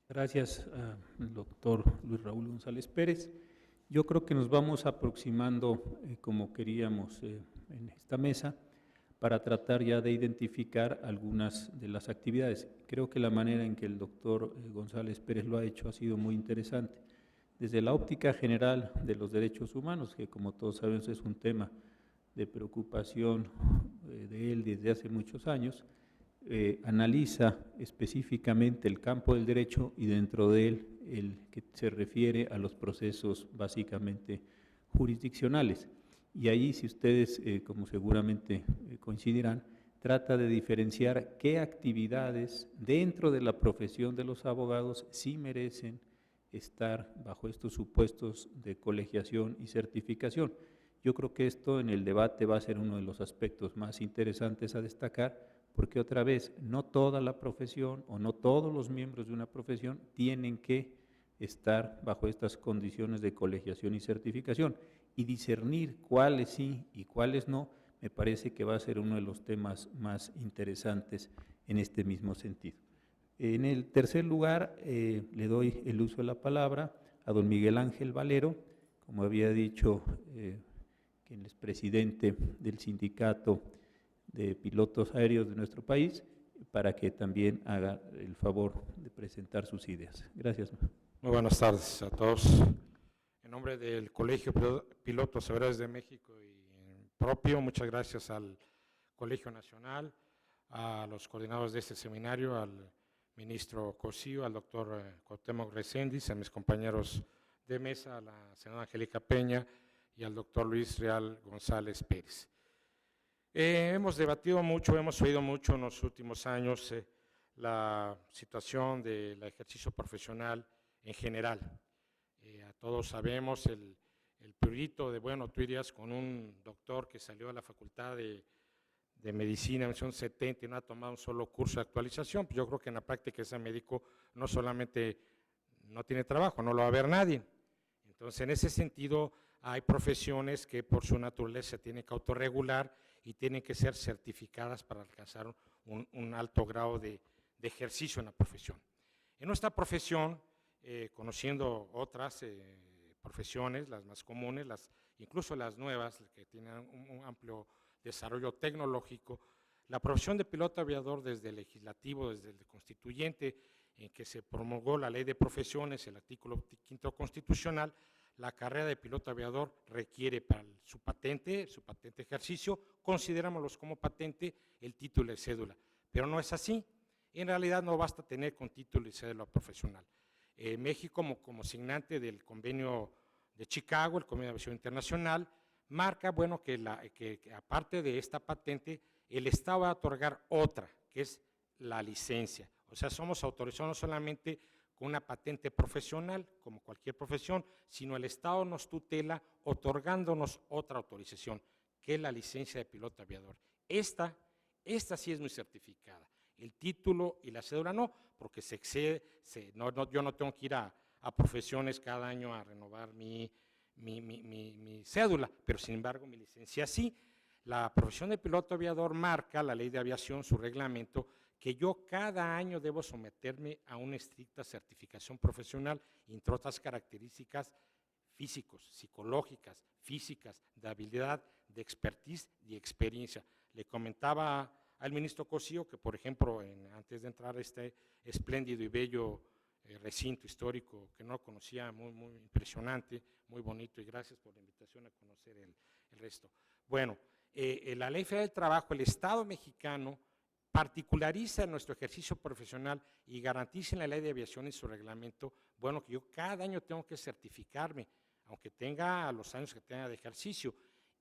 Gracias al doctor Luis Raúl González Pérez. Yo creo que nos vamos aproximando como queríamos en esta mesa para tratar ya de identificar algunas de las actividades. Creo que la manera en que el doctor González Pérez lo ha hecho ha sido muy interesante. Desde la óptica general de los derechos humanos, que como todos sabemos es un tema de preocupación de él desde hace muchos años, analiza específicamente el campo del derecho y dentro de él el que se refiere a los procesos básicamente jurisdiccionales. Y ahí, si ustedes, como seguramente coincidirán, trata de diferenciar qué actividades dentro de la profesión de los abogados sí merecen estar bajo estos supuestos de colegiación y certificación. Yo creo que esto en el debate va a ser uno de los aspectos más interesantes a destacar, porque otra vez, no toda la profesión o no todos los miembros de una profesión tienen que estar bajo estas condiciones de colegiación y certificación, y discernir cuáles sí y cuáles no, me parece que va a ser uno de los temas más interesantes en este mismo sentido. En el tercer lugar, le doy el uso de la palabra a don Miguel Ángel Valero, como había dicho, quien es presidente del sindicato de pilotos aéreos de nuestro país, para que también haga el favor de presentar sus ideas. Gracias. Muy buenas tardes a todos. En nombre del Colegio Pilotos Aéreos de México y propio, muchas gracias al Colegio Nacional, a los coordinadores de este seminario, al ministro Cosío, al doctor Cuauhtémoc Reséndiz, a mis compañeros de mesa, a la senadora Angélica Peña y al doctor Luis Real González Pérez. Hemos debatido mucho, hemos oído mucho en los últimos años la situación del ejercicio profesional en general. A todos sabemos el prurito de, bueno, tú irías con un doctor que salió de la Facultad de Medicina en 1970 y no ha tomado un solo curso de actualización. Pues yo creo que en la práctica ese médico no solamente no tiene trabajo, no lo va a ver nadie. Entonces, en ese sentido, hay profesiones que por su naturaleza se tienen que autorregular y tienen que ser certificadas para alcanzar un alto grado de ejercicio en la profesión. En nuestra profesión, conociendo otras profesiones, las más comunes, incluso las nuevas, que tienen un amplio desarrollo tecnológico, la profesión de piloto aviador desde el legislativo, desde el constituyente, en que se promulgó la ley de profesiones, el artículo 5 constitucional, la carrera de piloto aviador requiere para su patente ejercicio, considerámoslos como patente, el título de cédula. Pero no es así. En realidad no basta tener con título y cédula profesional. México, como signante del convenio de Chicago, el convenio de aviación internacional, marca, bueno, que aparte de esta patente, el Estado va a otorgar otra, que es la licencia. O sea, somos autorizados no solamente con una patente profesional, como cualquier profesión, sino el Estado nos tutela otorgándonos otra autorización, que es la licencia de piloto aviador. Esta sí es muy certificada. El título y la cédula no, porque se excede, yo no tengo que ir a profesiones cada año a renovar mi cédula, pero sin embargo mi licencia sí. La profesión de piloto aviador marca, la ley de aviación, su reglamento, que yo cada año debo someterme a una estricta certificación profesional, entre otras características físicos, psicológicas, físicas, de habilidad, de expertise y experiencia. Le comentaba al ministro Cosío que, por ejemplo, antes de entrar a este espléndido y bello recinto histórico que no conocía, muy impresionante, muy bonito, y gracias por la invitación a conocer el resto. Bueno, la Ley Federal del Trabajo, el Estado mexicano particulariza nuestro ejercicio profesional y garantiza en la Ley de Aviación y su reglamento, bueno, que yo cada año tengo que certificarme, aunque tenga los años que tenga de ejercicio.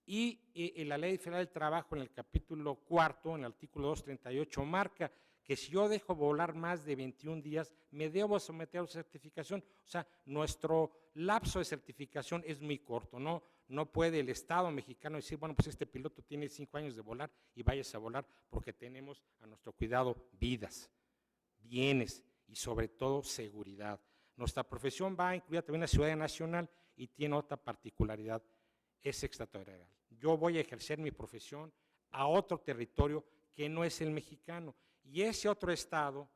Y la Ley Federal del Trabajo, en el capítulo 4, en el artículo 238, marca que si yo dejo volar más de 21 días, me debo someter a certificación. O sea, nuestro lapso de certificación es muy corto, no puede el Estado mexicano decir, bueno, pues este piloto tiene 5 años de volar y váyase a volar, porque tenemos a nuestro cuidado vidas, bienes y sobre todo seguridad. Nuestra profesión va incluida también en la seguridad nacional y tiene otra particularidad, es extraterritorial. Yo voy a ejercer mi profesión a otro territorio que no es el mexicano, y ese otro estado,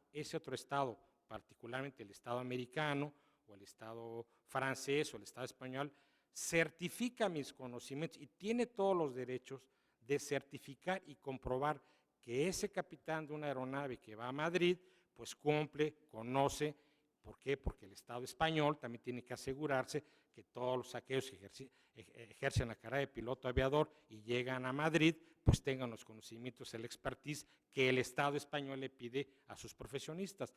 particularmente el estado americano o el estado francés o el estado español, certifica mis conocimientos y tiene todos los derechos de certificar y comprobar que ese capitán de una aeronave que va a Madrid, pues cumple, conoce. ¿Por qué? Porque el Estado español también tiene que asegurarse que todos aquellos que ejercen la carrera de piloto aviador y llegan a Madrid, pues tengan los conocimientos, el expertise que el Estado español le pide a sus profesionistas.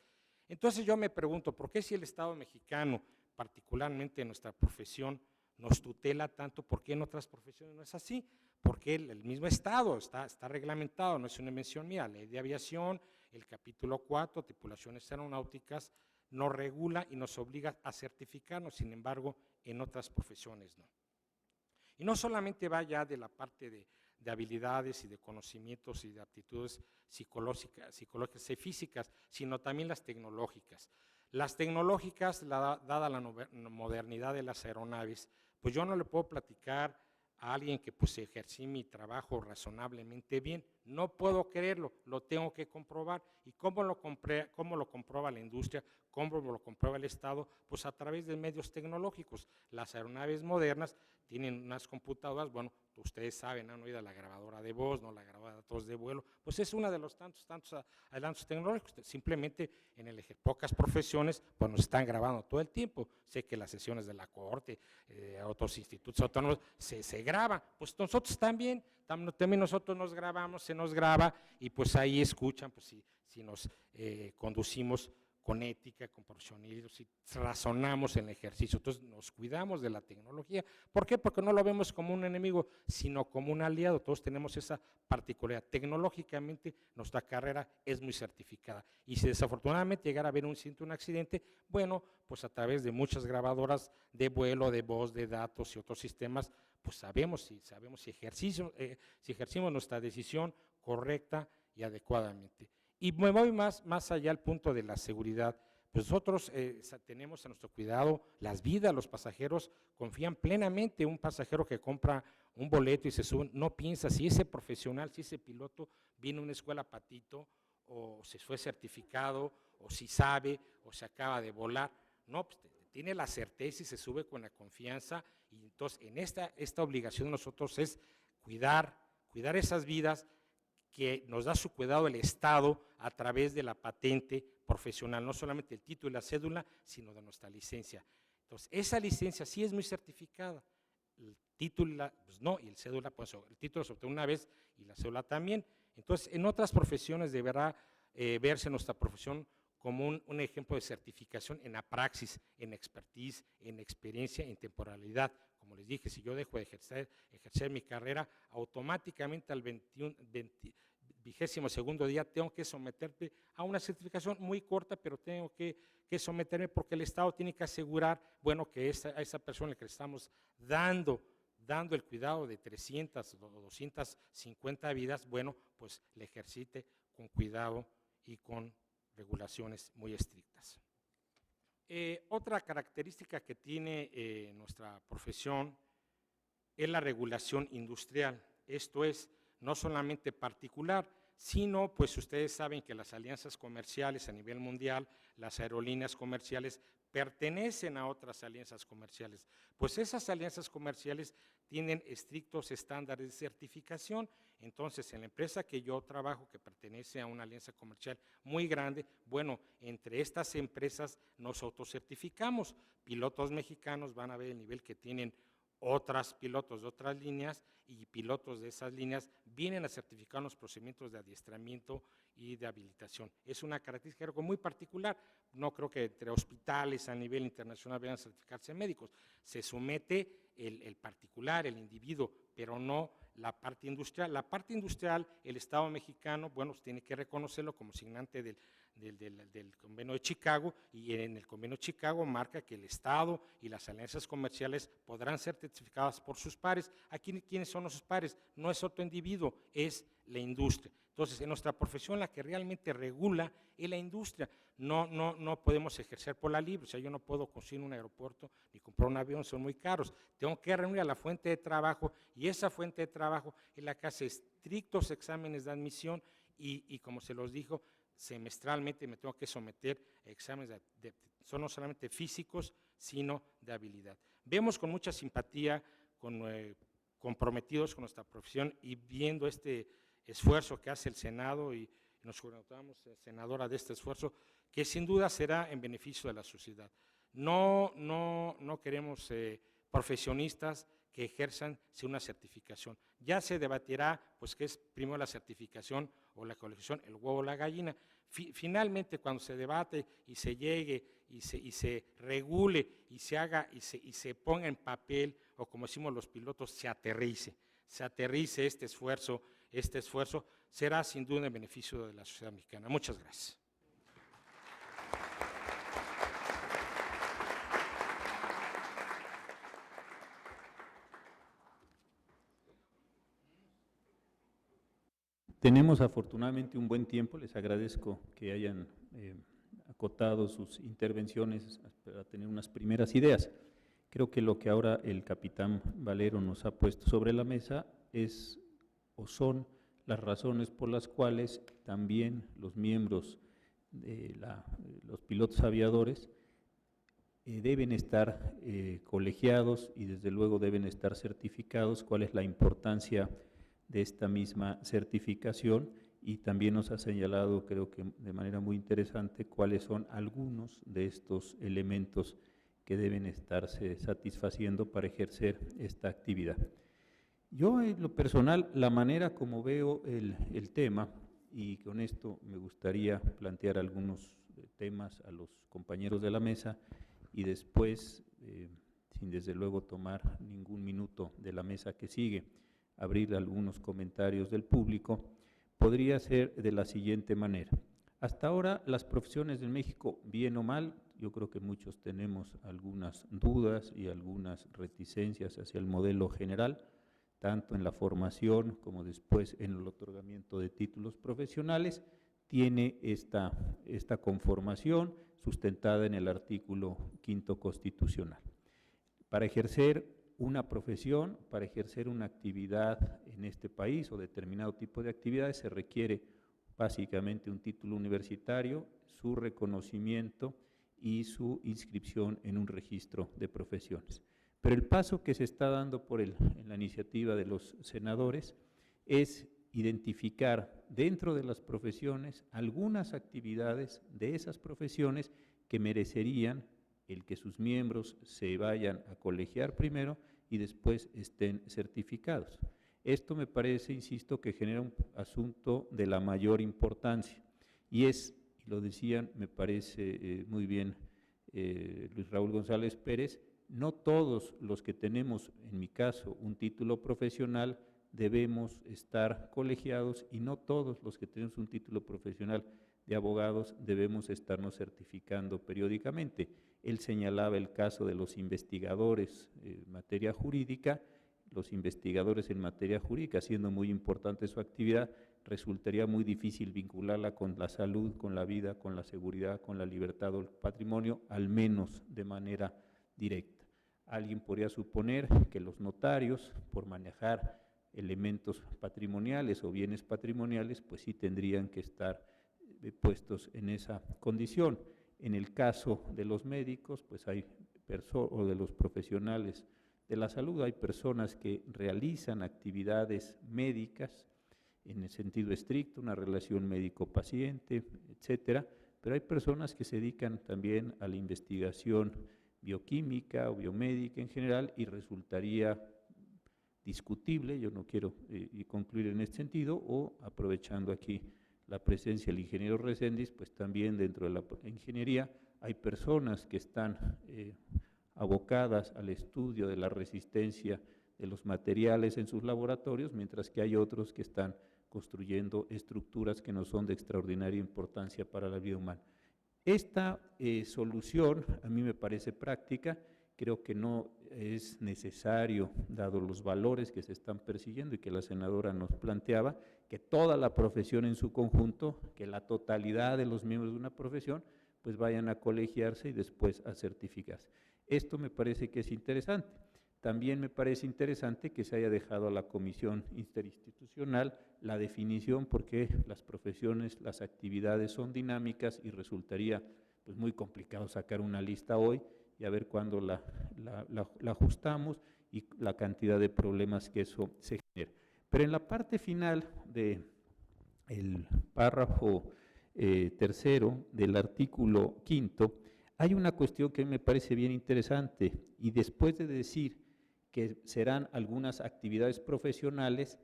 Entonces yo me pregunto, ¿por qué si el Estado mexicano, particularmente en nuestra profesión, nos tutela tanto, por qué en otras profesiones no es así? Porque el mismo Estado está reglamentado, no es una invención mía, la Ley de Aviación, el capítulo 4, tripulaciones aeronáuticas, nos regula y nos obliga a certificarnos, sin embargo, en otras profesiones no. Y no solamente va ya de la parte de habilidades y de conocimientos y de aptitudes psicológicas y físicas, sino también las tecnológicas. Las tecnológicas, dada la modernidad de las aeronaves, pues yo no le puedo platicar a alguien que pues ejercí mi trabajo razonablemente bien. No puedo creerlo, lo tengo que comprobar. ¿Y cómo lo comprueba la industria? ¿Cómo lo comprueba el Estado? Pues a través de medios tecnológicos. Las aeronaves modernas tienen unas computadoras, bueno, ustedes saben, han oído la grabadora de voz, no la grabadora de datos de vuelo, pues es uno de los tantos adelantos tecnológicos. Simplemente en pocas profesiones pues nos están grabando todo el tiempo. Sé que las sesiones de la Corte, otros institutos autónomos, se graban, pues nosotros también nosotros nos grabamos, se nos graba y pues ahí escuchan, pues si nos conducimos con ética, con profesionalismo, si razonamos en el ejercicio. Entonces nos cuidamos de la tecnología. ¿Por qué? Porque no lo vemos como un enemigo, sino como un aliado. Todos tenemos esa particularidad. Tecnológicamente nuestra carrera es muy certificada. Y si desafortunadamente llegara a haber un accidente, bueno, pues a través de muchas grabadoras de vuelo, de voz, de datos y otros sistemas, pues sabemos si ejercimos nuestra decisión correcta y adecuadamente. Y me voy más allá al punto de la seguridad. Pues nosotros tenemos a nuestro cuidado las vidas, los pasajeros confían plenamente. Un pasajero que compra un boleto y se sube, no piensa si ese profesional, si ese piloto viene a una escuela patito o se fue certificado o si sabe o se acaba de volar. No, pues tiene la certeza y se sube con la confianza. Y entonces en esta obligación de nosotros es cuidar esas vidas que nos da su cuidado el Estado a través de la patente profesional, no solamente el título y la cédula, sino de nuestra licencia. Entonces, esa licencia sí es muy certificada, el título pues no, y el cédula, pues el título se obtiene una vez y la cédula también. Entonces, en otras profesiones deberá verse nuestra profesión como un ejemplo de certificación en la praxis, en expertise, en experiencia, en temporalidad. Como les dije, si yo dejo de ejercer mi carrera, automáticamente al 22º día tengo que someterme a una certificación muy corta, pero tengo que someterme porque el Estado tiene que asegurar, bueno, que a esa persona que le estamos dando el cuidado de 300 o 250 vidas, bueno, pues le ejercite con cuidado y con regulaciones muy estrictas. Otra característica que tiene nuestra profesión es la regulación industrial. Esto es no solamente particular, sino pues ustedes saben que las alianzas comerciales a nivel mundial, las aerolíneas comerciales pertenecen a otras alianzas comerciales. Pues esas alianzas comerciales tienen estrictos estándares de certificación. Entonces, en la empresa que yo trabajo, que pertenece a una alianza comercial muy grande, bueno, entre estas empresas nos autocertificamos. Pilotos mexicanos van a ver el nivel que tienen otras pilotos de otras líneas y pilotos de esas líneas vienen a certificar los procedimientos de adiestramiento y de habilitación. Es una característica algo muy particular. No creo que entre hospitales a nivel internacional vayan a certificarse médicos. Se somete el particular, el individuo, pero no la parte industrial. La parte industrial, el Estado mexicano, bueno, tiene que reconocerlo como signante del Convenio de Chicago, y en el Convenio de Chicago marca que el Estado y las alianzas comerciales podrán ser certificadas por sus pares. Aquí, ¿quiénes son los pares? No es otro individuo, es la industria. Entonces, en nuestra profesión la que realmente regula es la industria. No podemos ejercer por la libre. O sea, yo no puedo construir un aeropuerto ni comprar un avión, son muy caros. Tengo que reunir a la fuente de trabajo, y esa fuente de trabajo es la que hace estrictos exámenes de admisión y como se los dijo, semestralmente me tengo que someter a exámenes son no solamente físicos, sino de habilidad. Vemos con mucha simpatía, comprometidos con nuestra profesión y viendo este esfuerzo que hace el Senado, y nos congratulamos, senadora, de este esfuerzo, que sin duda será en beneficio de la sociedad. No queremos profesionistas que ejerzan sin una certificación. Ya se debatirá, pues, qué es primero la certificación o la colegiación, el huevo o la gallina. Finalmente, cuando se debate y se llegue y se regule y se haga y se ponga en papel, o como decimos los pilotos, se aterrice este esfuerzo será sin duda en beneficio de la sociedad mexicana. Muchas gracias. Tenemos afortunadamente un buen tiempo, les agradezco que hayan acotado sus intervenciones para tener unas primeras ideas. Creo que lo que ahora el capitán Valero nos ha puesto sobre la mesa es o son las razones por las cuales también los miembros de los pilotos aviadores deben estar colegiados y desde luego deben estar certificados, cuál es la importancia de esta misma certificación, y también nos ha señalado, creo que de manera muy interesante, cuáles son algunos de estos elementos que deben estarse satisfaciendo para ejercer esta actividad. Yo, en lo personal, la manera como veo el tema, y con esto me gustaría plantear algunos temas a los compañeros de la mesa, y después, sin desde luego tomar ningún minuto de la mesa que sigue, abrir algunos comentarios del público, podría ser de la siguiente manera. Hasta ahora, las profesiones en México, bien o mal, yo creo que muchos tenemos algunas dudas y algunas reticencias hacia el modelo general, tanto en la formación como después en el otorgamiento de títulos profesionales, tiene esta conformación sustentada en el artículo 5º constitucional. Para ejercer una profesión, para ejercer una actividad en este país o determinado tipo de actividades, se requiere básicamente un título universitario, su reconocimiento y su inscripción en un registro de profesiones. Pero el paso que se está dando en la iniciativa de los senadores es identificar dentro de las profesiones algunas actividades de esas profesiones que merecerían el que sus miembros se vayan a colegiar primero y después estén certificados. Esto me parece, insisto, que genera un asunto de la mayor importancia, y lo decían, me parece muy bien Luis Raúl González Pérez, no todos los que tenemos, en mi caso, un título profesional debemos estar colegiados, y no todos los que tenemos un título profesional de abogados debemos estarnos certificando periódicamente. Él señalaba el caso de los investigadores en materia jurídica. Los investigadores en materia jurídica, siendo muy importante su actividad, resultaría muy difícil vincularla con la salud, con la vida, con la seguridad, con la libertad o el patrimonio, al menos de manera directa. Alguien podría suponer que los notarios, por manejar elementos patrimoniales o bienes patrimoniales, pues sí tendrían que estar puestos en esa condición. En el caso de los médicos, pues o de los profesionales de la salud, hay personas que realizan actividades médicas en el sentido estricto, una relación médico-paciente, etcétera, pero hay personas que se dedican también a la investigación bioquímica o biomédica en general, y resultaría discutible, yo no quiero concluir en este sentido, o aprovechando aquí la presencia del ingeniero Reséndiz, pues también dentro de la ingeniería hay personas que están abocadas al estudio de la resistencia de los materiales en sus laboratorios, mientras que hay otros que están construyendo estructuras que no son de extraordinaria importancia para la vida humana. Esta solución a mí me parece práctica, creo que no es necesario, dado los valores que se están persiguiendo y que la senadora nos planteaba, que toda la profesión en su conjunto, que la totalidad de los miembros de una profesión, pues vayan a colegiarse y después a certificarse. Esto me parece que es interesante. También me parece interesante que se haya dejado a la Comisión Interinstitucional la definición, porque las profesiones, las actividades son dinámicas y resultaría pues muy complicado sacar una lista hoy y a ver cuándo la ajustamos y la cantidad de problemas que eso se genera. Pero en la parte final del párrafo tercero del artículo 5º, hay una cuestión que me parece bien interesante, y después de decir que serán algunas actividades profesionales,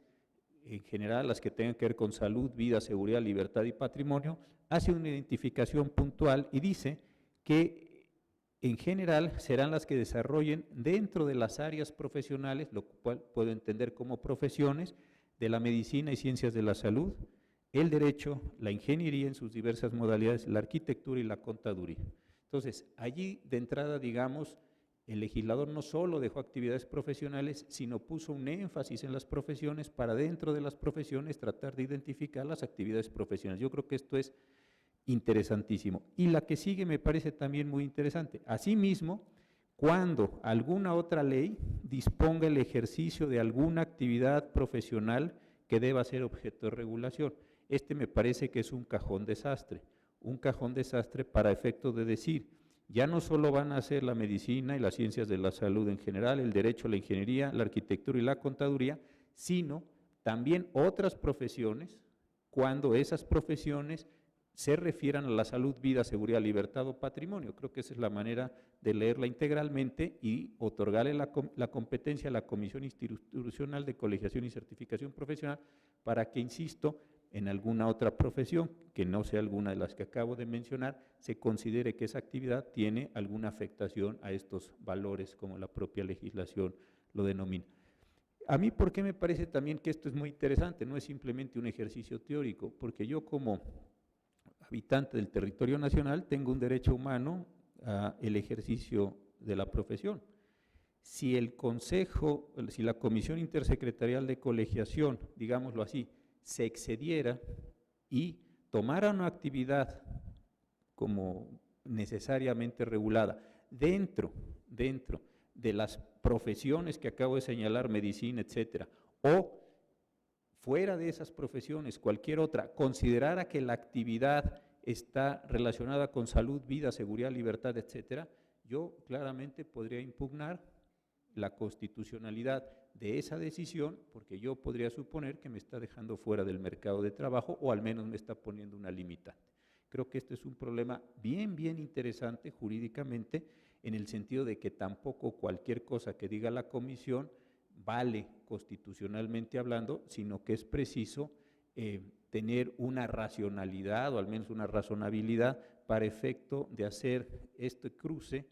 en general las que tengan que ver con salud, vida, seguridad, libertad y patrimonio, hace una identificación puntual y dice que en general serán las que desarrollen dentro de las áreas profesionales, lo cual puedo entender como profesiones, de la medicina y ciencias de la salud, el derecho, la ingeniería en sus diversas modalidades, la arquitectura y la contaduría. Entonces, allí de entrada, digamos, el legislador no solo dejó actividades profesionales, sino puso un énfasis en las profesiones para dentro de las profesiones tratar de identificar las actividades profesionales. Yo creo que esto es interesantísimo. Y la que sigue me parece también muy interesante. Asimismo, cuando alguna otra ley disponga el ejercicio de alguna actividad profesional que deba ser objeto de regulación. Este me parece que es un cajón desastre para efectos de decir, ya no solo van a ser la medicina y las ciencias de la salud en general, el derecho, la ingeniería, la arquitectura y la contaduría, sino también otras profesiones, cuando esas profesiones se refieran a la salud, vida, seguridad, libertad o patrimonio. Creo que esa es la manera de leerla integralmente y otorgarle la competencia a la Comisión Institucional de Colegiación y Certificación Profesional para que, insisto, en alguna otra profesión, que no sea alguna de las que acabo de mencionar, se considere que esa actividad tiene alguna afectación a estos valores, como la propia legislación lo denomina. A mí, ¿por qué me parece también que esto es muy interesante? No es simplemente un ejercicio teórico, porque yo como habitante del territorio nacional tengo un derecho humano al ejercicio de la profesión. Si el Consejo, si la Comisión Intersecretarial de Colegiación, digámoslo así, se excediera y tomara una actividad como necesariamente regulada dentro de las profesiones que acabo de señalar, medicina, etcétera, o fuera de esas profesiones, cualquier otra, considerara que la actividad está relacionada con salud, vida, seguridad, libertad, etcétera, yo claramente podría impugnar la constitucionalidad de esa decisión, porque yo podría suponer que me está dejando fuera del mercado de trabajo o al menos me está poniendo una limitante. Creo que este es un problema bien interesante jurídicamente, en el sentido de que tampoco cualquier cosa que diga la comisión vale constitucionalmente hablando, sino que es preciso tener una racionalidad o al menos una razonabilidad para efecto de hacer este cruce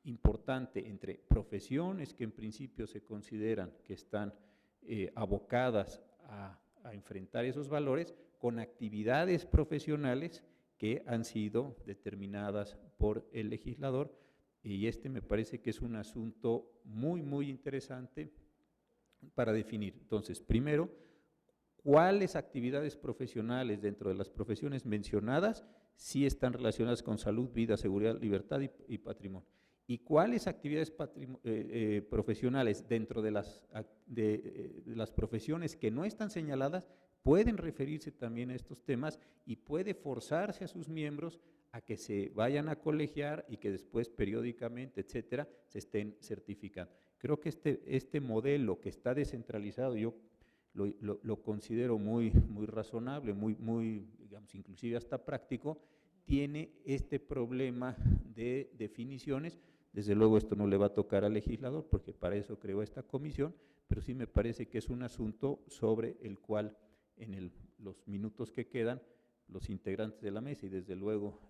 importante entre profesiones que en principio se consideran que están abocadas a enfrentar esos valores con actividades profesionales que han sido determinadas por el legislador, y este me parece que es un asunto muy interesante para definir. Entonces, primero, ¿cuáles actividades profesionales dentro de las profesiones mencionadas sí están relacionadas con salud, vida, seguridad, libertad y patrimonio? ¿Y cuáles actividades profesionales dentro de las profesiones que no están señaladas pueden referirse también a estos temas y puede forzarse a sus miembros a que se vayan a colegiar y que después periódicamente, etcétera, se estén certificando? Creo que este modelo que está descentralizado, yo lo considero muy razonable, muy, digamos, inclusive hasta práctico, tiene este problema de definiciones Desde luego esto no le va a tocar al legislador porque para eso creó esta comisión, pero sí me parece que es un asunto sobre el cual en los minutos que quedan los integrantes de la mesa y desde luego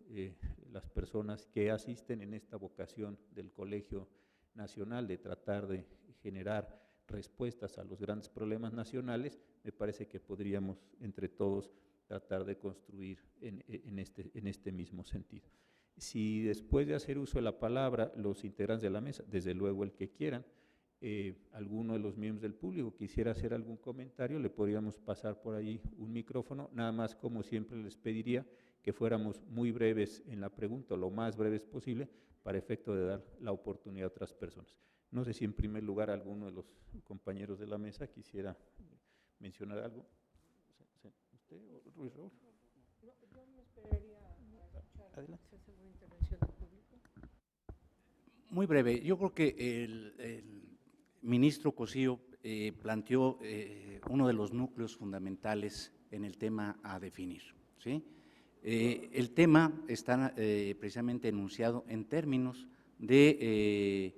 las personas que asisten en esta vocación del Colegio Nacional de tratar de generar respuestas a los grandes problemas nacionales, me parece que podríamos entre todos tratar de construir en este mismo sentido. Si después de hacer uso de la palabra los integrantes de la mesa, desde luego el que quieran, alguno de los miembros del público quisiera hacer algún comentario, le podríamos pasar por ahí un micrófono, nada más como siempre les pediría que fuéramos muy breves en la pregunta, lo más breves posible, para efecto de dar la oportunidad a otras personas. No sé si en primer lugar alguno de los compañeros de la mesa quisiera mencionar algo. ¿Usted o Ruiz Raúl? No, yo me esperaría a escuchar si hace alguna intervención del público. Muy breve, yo creo que el ministro Cosío planteó uno de los núcleos fundamentales en el tema a definir, ¿sí? El tema está precisamente enunciado en términos de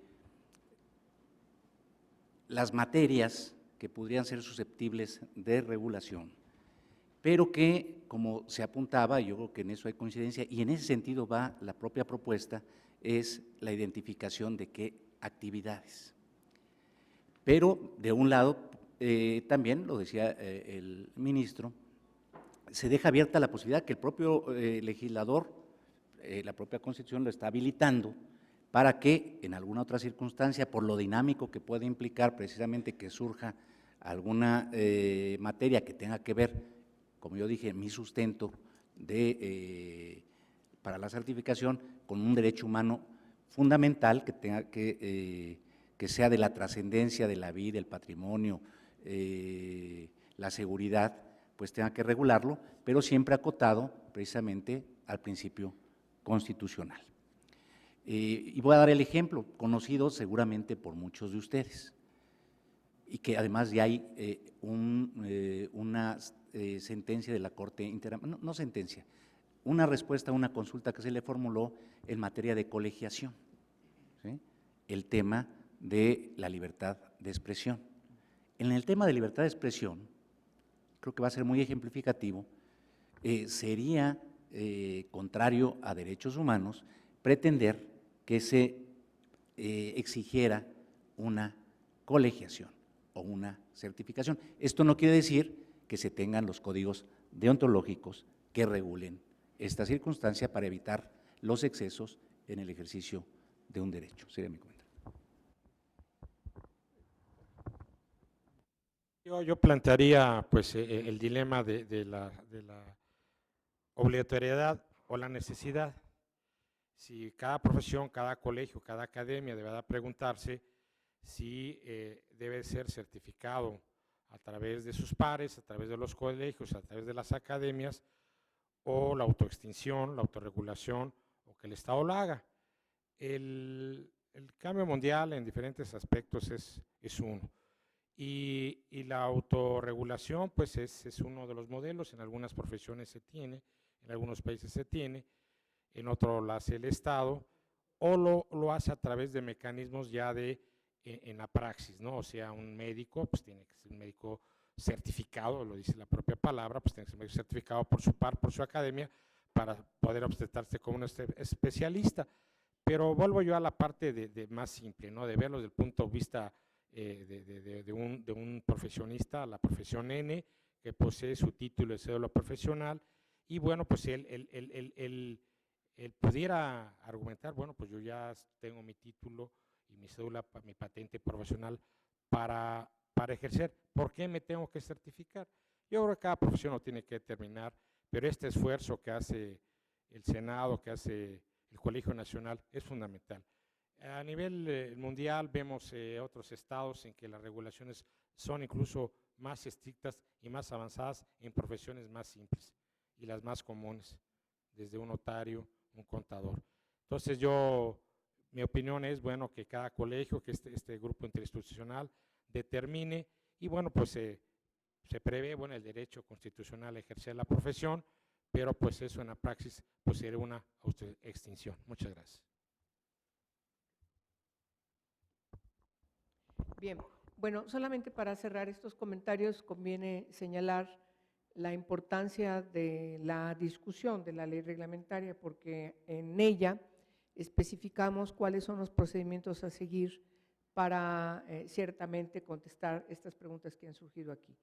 las materias que podrían ser susceptibles de regulación, pero que, como se apuntaba, yo creo que en eso hay coincidencia, y en ese sentido va la propia propuesta, es la identificación de qué actividades. Pero, de un lado, también, lo decía el ministro, se deja abierta la posibilidad que el propio legislador, la propia Constitución lo está habilitando, para que en alguna otra circunstancia, por lo dinámico que puede implicar precisamente que surja alguna materia que tenga que ver, como yo dije, mi sustento para la certificación con un derecho humano fundamental que tenga que sea de la trascendencia de la vida, el patrimonio, la seguridad, pues tenga que regularlo, pero siempre acotado precisamente al principio constitucional. Y voy a dar el ejemplo, conocido seguramente por muchos de ustedes, y que además ya hay una sentencia de la Corte Interamericana, no sentencia, una respuesta a una consulta que se le formuló en materia de colegiación, ¿sí? El tema de la libertad de expresión. En el tema de libertad de expresión, creo que va a ser muy ejemplificativo, sería contrario a derechos humanos pretender que se exigiera una colegiación o una certificación. Esto no quiere decir que se tengan los códigos deontológicos que regulen esta circunstancia para evitar los excesos en el ejercicio de un derecho. Sería mi comentario. Yo plantearía pues el dilema de la obligatoriedad o la necesidad. Si cada profesión, cada colegio, cada academia deberá preguntarse si debe ser certificado a través de sus pares, a través de los colegios, a través de las academias, o la autoextinción, la autorregulación, o que el Estado lo haga. El cambio mundial en diferentes aspectos es uno. Y la autorregulación, pues es uno de los modelos, en algunas profesiones se tiene, en algunos países se tiene, en otro lo hace el Estado, o lo hace a través de mecanismos ya en la praxis, ¿no? O sea, un médico, pues tiene que ser un médico certificado, lo dice la propia palabra, pues tiene que ser un médico certificado por su par, por su academia, para poder obstetrarse como un especialista. Pero vuelvo yo a la parte de más simple, ¿no? De verlo desde el punto de vista de un profesionista, la profesión N, que posee su título de cédula profesional, y bueno, pues él pudiera argumentar, bueno, pues yo ya tengo mi título y mi cédula, mi patente profesional para ejercer. ¿Por qué me tengo que certificar? Yo creo que cada profesión lo tiene que determinar, pero este esfuerzo que hace el Senado, que hace el Colegio Nacional, es fundamental. A nivel mundial vemos otros estados en que las regulaciones son incluso más estrictas y más avanzadas en profesiones más simples y las más comunes, desde un notario, un contador. Entonces mi opinión es, bueno, que cada colegio, que este grupo interinstitucional determine, y bueno, pues se prevé, bueno, el derecho constitucional a ejercer la profesión, pero pues eso en la praxis pues sería una extinción. Muchas gracias. Bien, bueno, solamente para cerrar estos comentarios conviene señalar la importancia de la discusión de la ley reglamentaria, porque en ella especificamos cuáles son los procedimientos a seguir para ciertamente contestar estas preguntas que han surgido aquí.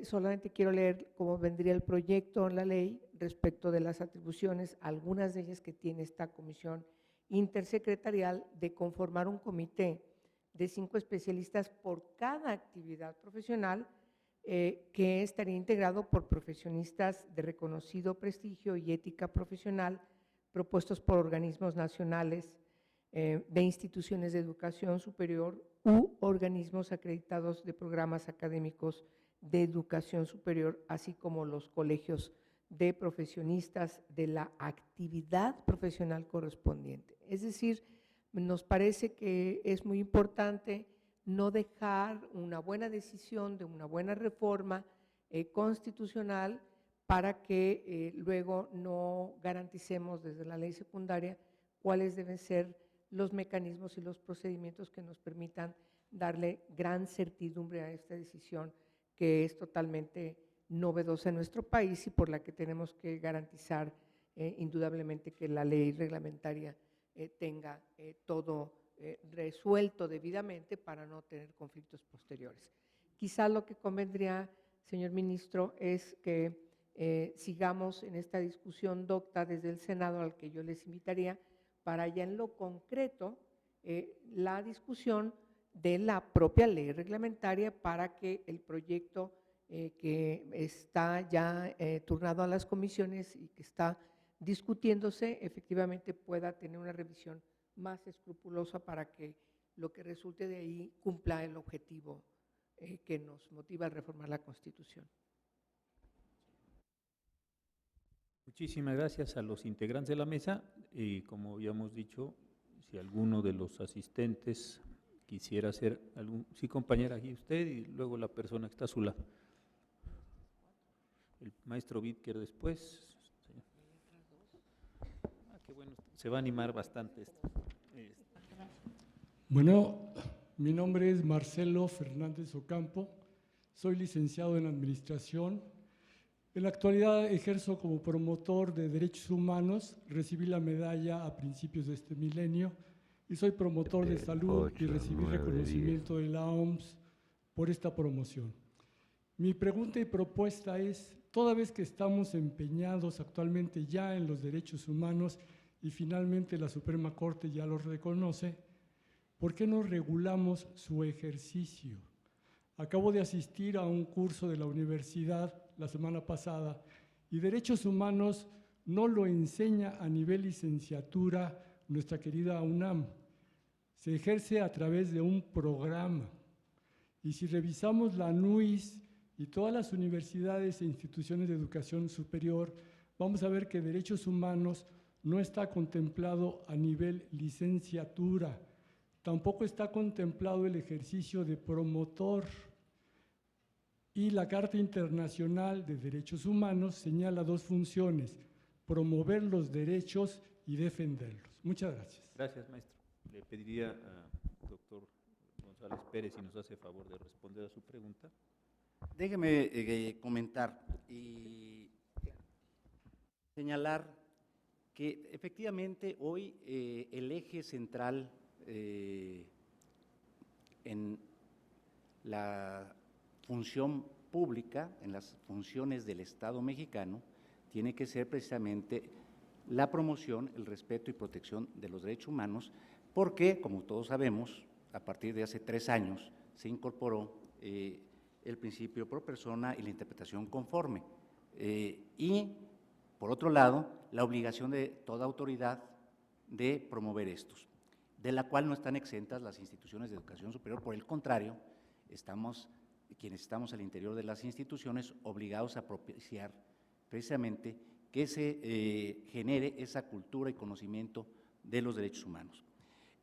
Solamente quiero leer cómo vendría el proyecto en la ley respecto de las atribuciones, algunas de ellas que tiene esta comisión intersecretarial de conformar un comité de 5 especialistas por cada actividad profesional que estaría integrado por profesionistas de reconocido prestigio y ética profesional propuestos por organismos nacionales de instituciones de educación superior u organismos acreditados de programas académicos de educación superior, así como los colegios de profesionistas de la actividad profesional correspondiente. Es decir, nos parece que es muy importante no dejar una buena decisión de una buena reforma constitucional para que luego no garanticemos desde la ley secundaria cuáles deben ser los mecanismos y los procedimientos que nos permitan darle gran certidumbre a esta decisión que es totalmente novedosa en nuestro país y por la que tenemos que garantizar indudablemente que la ley reglamentaria tenga todo resuelto debidamente para no tener conflictos posteriores. Quizá lo que convendría, señor ministro, es que sigamos en esta discusión docta desde el Senado, al que yo les invitaría, para ya en lo concreto la discusión de la propia ley reglamentaria para que el proyecto que está ya turnado a las comisiones y que está discutiéndose efectivamente pueda tener una revisión más escrupulosa para que lo que resulte de ahí cumpla el objetivo que nos motiva a reformar la Constitución. Muchísimas gracias a los integrantes de la mesa y como habíamos dicho, si alguno de los asistentes quisiera hacer algún… Sí, compañera, aquí usted y luego la persona que está a su lado. El maestro Vidker después. Qué bueno, se va a animar bastante esto. Bueno, mi nombre es Marcelo Fernández Ocampo, soy licenciado en Administración. En la actualidad ejerzo como promotor de derechos humanos, recibí la medalla a principios de este milenio y soy promotor de salud y recibí reconocimiento de la OMS por esta promoción. Mi pregunta y propuesta es, toda vez que estamos empeñados actualmente ya en los derechos humanos y finalmente la Suprema Corte ya los reconoce, ¿por qué no regulamos su ejercicio? Acabo de asistir a un curso de la universidad la semana pasada y derechos humanos no lo enseña a nivel licenciatura nuestra querida UNAM. Se ejerce a través de un programa. Y si revisamos la NUIS y todas las universidades e instituciones de educación superior, vamos a ver que derechos humanos no está contemplado a nivel licenciatura. Tampoco está contemplado el ejercicio de promotor. Y la Carta Internacional de Derechos Humanos señala 2 funciones, promover los derechos y defenderlos. Muchas gracias. Gracias, maestro. Le pediría al doctor González Pérez si nos hace favor de responder a su pregunta. Déjeme comentar y señalar que efectivamente hoy el eje central en la función pública, en las funciones del Estado mexicano, tiene que ser precisamente la promoción, el respeto y protección de los derechos humanos, porque, como todos sabemos, a partir de hace 3 años se incorporó el principio pro persona y la interpretación conforme. Y, por otro lado, la obligación de toda autoridad de promover estos, de la cual no están exentas las instituciones de educación superior, por el contrario, quienes estamos al interior de las instituciones obligados a propiciar precisamente que se genere esa cultura y conocimiento de los derechos humanos.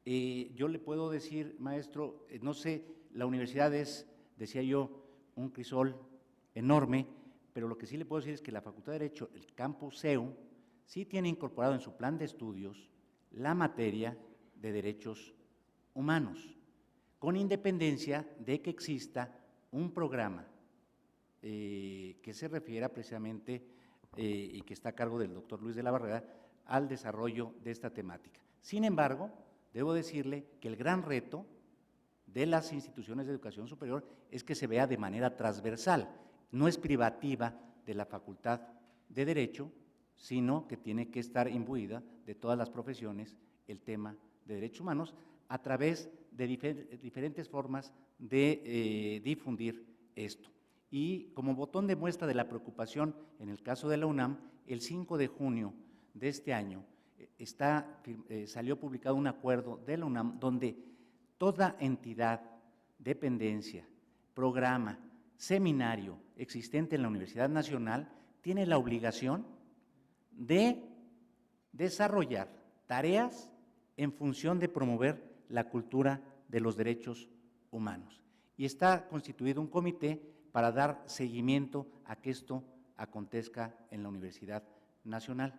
Yo le puedo decir, maestro, no sé, la universidad es, decía yo, un crisol enorme, pero lo que sí le puedo decir es que la Facultad de Derecho, el campus CEU, sí tiene incorporado en su plan de estudios la materia de derechos humanos. con independencia de que exista un programa que se refiera precisamente y que está a cargo del doctor Luis de la Barrera al desarrollo de esta temática. Sin embargo, debo decirle que el gran reto de las instituciones de educación superior es que se vea de manera transversal, no es privativa de la Facultad de Derecho, sino que tiene que estar imbuida de todas las profesiones el tema de derechos humanos a través de diferentes formas de difundir esto. Y como botón de muestra de la preocupación en el caso de la UNAM, el 5 de junio de este año salió publicado un acuerdo de la UNAM donde toda entidad, dependencia, programa, seminario existente en la Universidad Nacional tiene la obligación de desarrollar tareas en función de promover la cultura de los derechos humanos. Y está constituido un comité para dar seguimiento a que esto acontezca en la Universidad Nacional.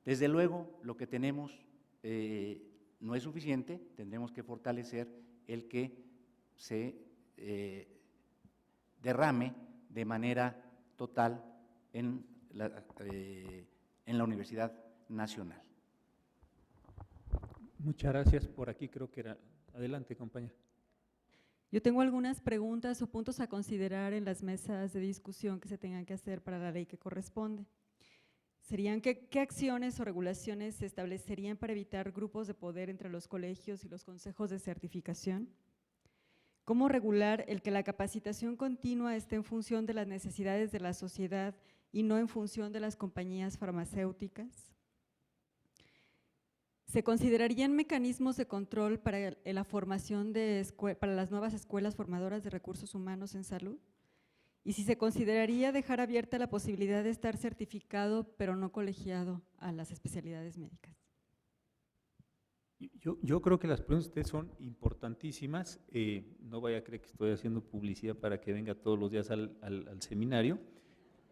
Desde luego, lo que tenemos no es suficiente, tendremos que fortalecer el que se derrame de manera total en la Universidad Nacional. Muchas gracias. Por aquí creo que era. Adelante, compañera. Yo tengo algunas preguntas o puntos a considerar en las mesas de discusión que se tengan que hacer para la ley que corresponde. Serían ¿qué acciones o regulaciones se establecerían para evitar grupos de poder entre los colegios y los consejos de certificación? ¿Cómo regular el que la capacitación continua esté en función de las necesidades de la sociedad y no en función de las compañías farmacéuticas? ¿Se considerarían mecanismos de control para la formación para las nuevas escuelas formadoras de recursos humanos en salud? ¿Y si se consideraría dejar abierta la posibilidad de estar certificado pero no colegiado a las especialidades médicas? Yo creo que las preguntas de ustedes son importantísimas. No vaya a creer que estoy haciendo publicidad para que venga todos los días al seminario,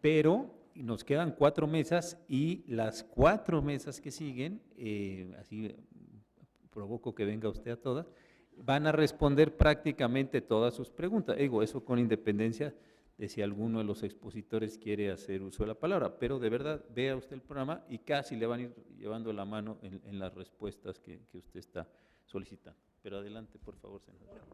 pero nos quedan 4 mesas y las 4 mesas que siguen, así provoco que venga usted a todas, van a responder prácticamente todas sus preguntas. Digo, eso con independencia de si alguno de los expositores quiere hacer uso de la palabra, pero de verdad vea usted el programa y casi le van a ir llevando la mano en las respuestas que usted está solicitando. Pero adelante, por favor, senadora.